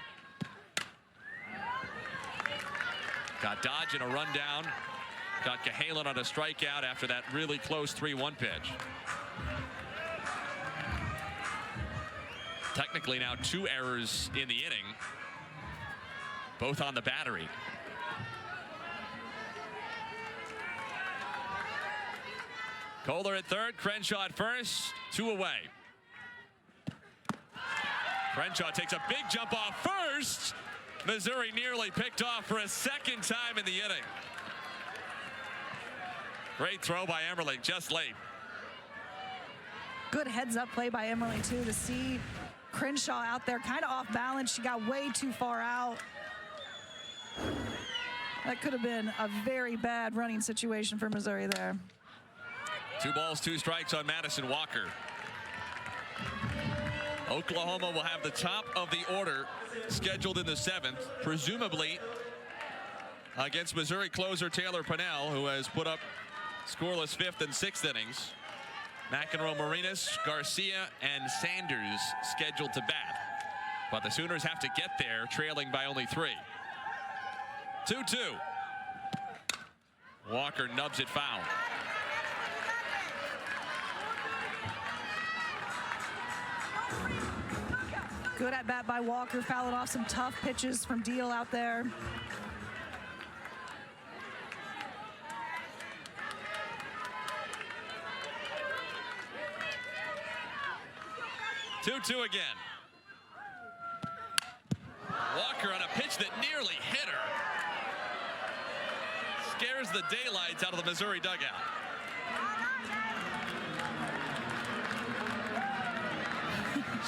Got Dodge in a rundown. Got Cahalan on a strikeout after that really close 3-1 pitch. Technically now 2 errors in the inning, both on the battery. Kohler at third, Crenshaw at first, 2 away. Crenshaw takes a big jump off first. Missouri nearly picked off for a second time in the inning. Great throw by Emmerling, just late. Good heads-up play by Emmerling, too, to see Crenshaw out there kind of off balance. She got way too far out. That could have been a very bad running situation for Missouri there. 2 balls, 2 strikes on Madison Walker. Oklahoma will have the top of the order scheduled in the 7th, presumably against Missouri closer Taylor Pennell, who has put up scoreless 5th and 6th innings. McEnroe, Marinas, Garcia, and Sanders scheduled to bat. But the Sooners have to get there, trailing by only 3. 2-2. Walker nubs it foul. Good at bat by Walker, fouling off some tough pitches from Deal out there. Two again. Walker on a pitch that nearly hit her. Scares the daylights out of the Missouri dugout.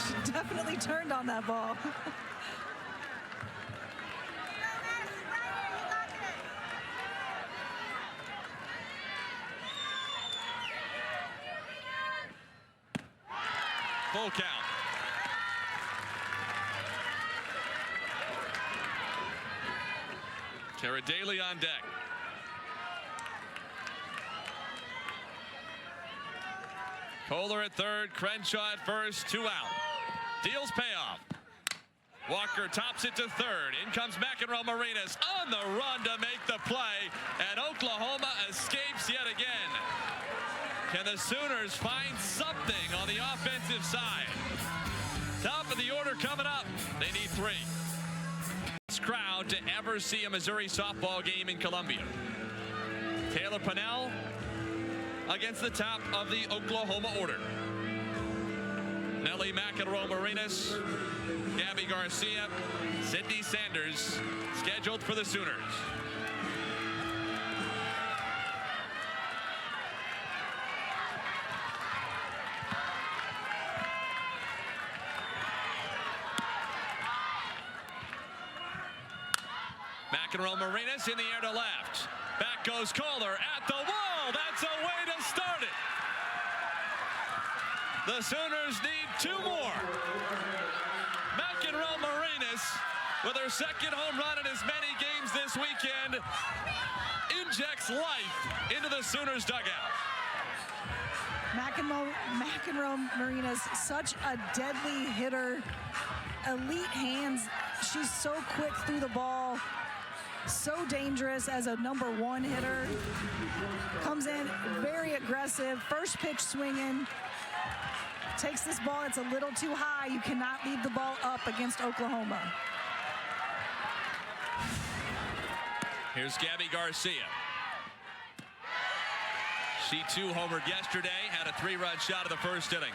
She definitely turned on that ball. Full count. Tara Daly on deck. Kohler at third, Crenshaw at first, 2 out. Deal's payoff. Walker tops it to third. In comes McEnroe Marinas on the run to make the play, and Oklahoma escapes yet again. Can the Sooners find something on the offensive side? Top of the order coming up. They need 3. Best crowd to ever see a Missouri softball game in Columbia. Taylor Pennell against the top of the Oklahoma order. Nellie McEnroe Marinas, Gabby Garcia, Sydney Sanders scheduled for the Sooners. McEnroe Marinas in the air to left. Back goes Kohler at the wall. That's a way to start it. The Sooners need 2 more. McEnroe Marinas, with her second home run in as many games this weekend, injects life into the Sooners dugout. McEnroe Marinas, such a deadly hitter. Elite hands. She's so quick through the ball. So dangerous as a #1 hitter. Comes in very aggressive. First pitch swinging. Takes this ball. It's a little too high. You cannot leave the ball up against Oklahoma. Here's Gabby Garcia. She too homered yesterday. Had a 3-run shot of the first inning.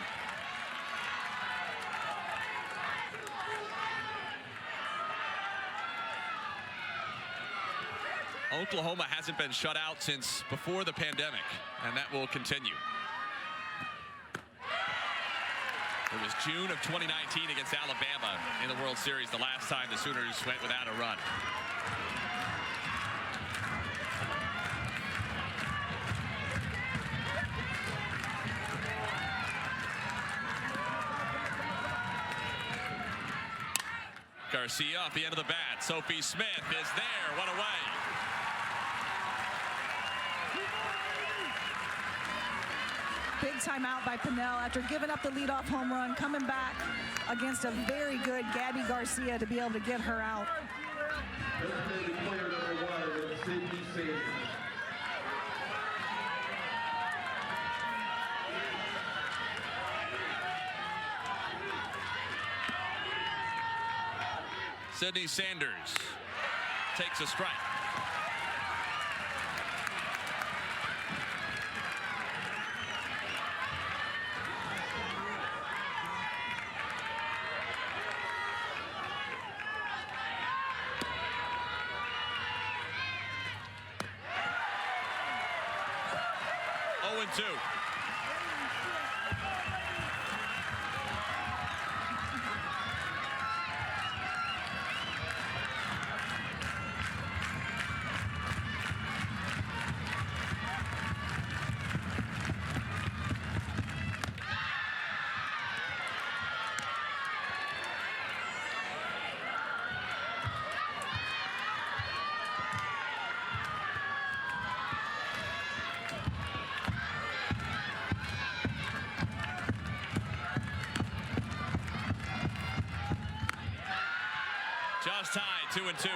Oklahoma hasn't been shut out since before the pandemic, and that will continue. It was June of 2019 against Alabama in the World Series, the last time the Sooners went without a run. Garcia off the end of the bat. Sophie Smith is there. One away. Big timeout by Pennell after giving up the leadoff home run, coming back against a very good Gabby Garcia to be able to get her out. Designated player #1, Sydney Sanders. Sydney Sanders takes a strike. Oh, 2. Just tied, 2-2.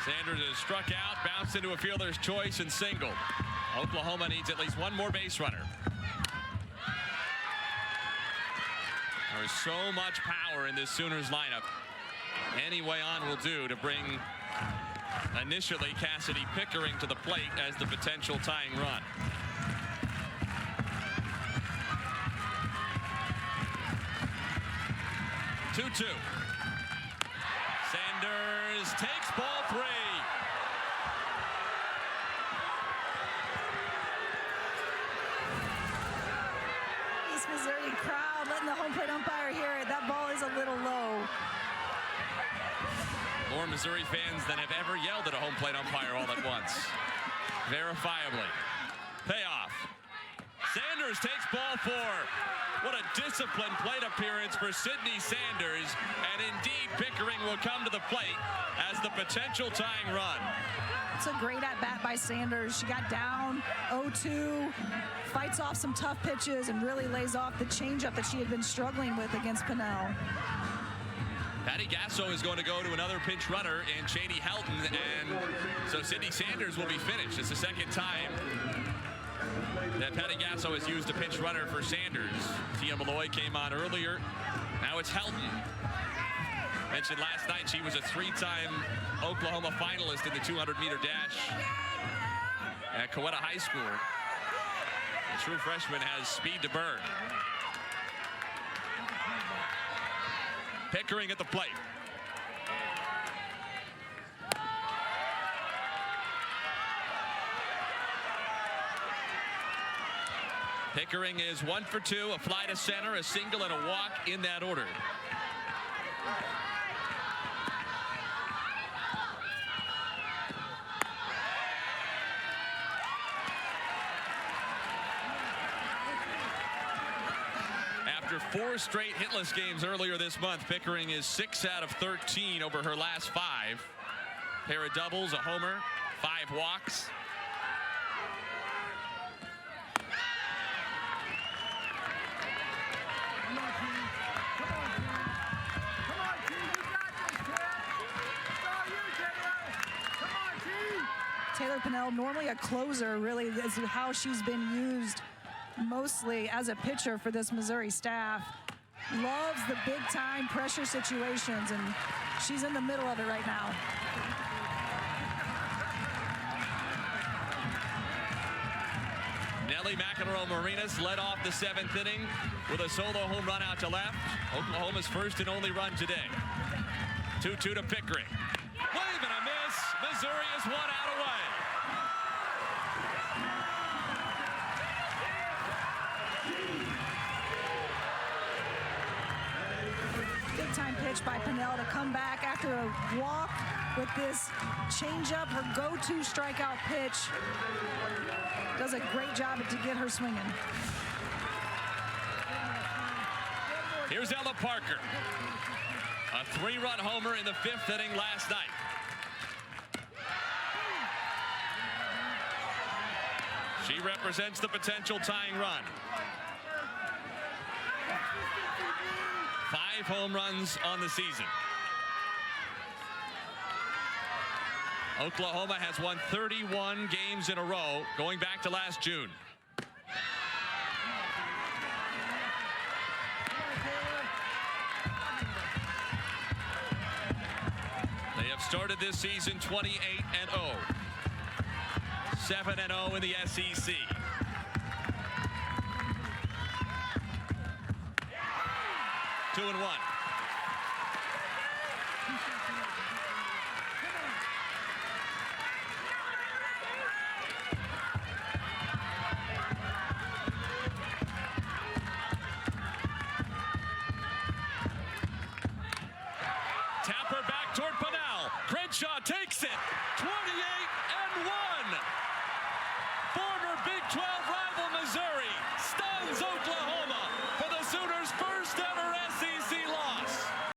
Sanders is struck out, bounced into a fielder's choice and singled. Oklahoma needs at least one more base runner. There's so much power in this Sooners lineup. Any way on will do to bring initially Cassidy Pickering to the plate as the potential tying run. Two. Sanders takes ball 3. East Missouri crowd letting the home plate umpire hear it. That ball is a little low. More Missouri fans than have ever yelled at a home plate umpire all at once. Verifiably. Payoff. Sanders takes ball 4. What a disciplined plate appearance for Sydney Sanders. And indeed, Pickering will come to the plate as the potential tying run. It's a great at-bat by Sanders. She got down 0-2, fights off some tough pitches, and really lays off the changeup that she had been struggling with against Pinnell. Patty Gasso is going to go to another pinch runner in Shady Helton, and so Sydney Sanders will be finished. It's the second time that Patty Gasso has used a pinch runner for Sanders. Tia Malloy came on earlier. Now it's Helton. Mentioned last night she was a 3-time Oklahoma finalist in the 200-meter dash at Coweta High School. The true freshman has speed to burn. Pickering at the plate. Pickering is 1 for 2, a fly to center, a single, and a walk in that order. After 4 straight hitless games earlier this month, Pickering is 6 out of 13 over her last 5. Pair of doubles, a homer, 5 walks. Taylor Pinnell, normally a closer, really is how she's been used mostly as a pitcher for this Missouri staff. Loves the big time pressure situations, and she's in the middle of it right now. Nelly McEnroe-Marinas led off the 7th inning with a solo home run out to left. Oklahoma's first and only run today. 2-2 to Pickering. Wave and a miss. Missouri is 1 out away. Big time pitch by Pinnell to come back after a walk with this changeup, her go-to strikeout pitch. Does a great job to get her swinging. Here's Ella Parker. A 3-run homer in the 5th inning last night. She represents the potential tying run. 5 home runs on the season. Oklahoma has won 31 games in a row, going back to last June. They have started this season 28-0. 7-0 in the SEC. Two and one. Tapper back toward Pannell. Crenshaw takes it. 28-1. Former Big 12 rival Missouri stuns Oklahoma.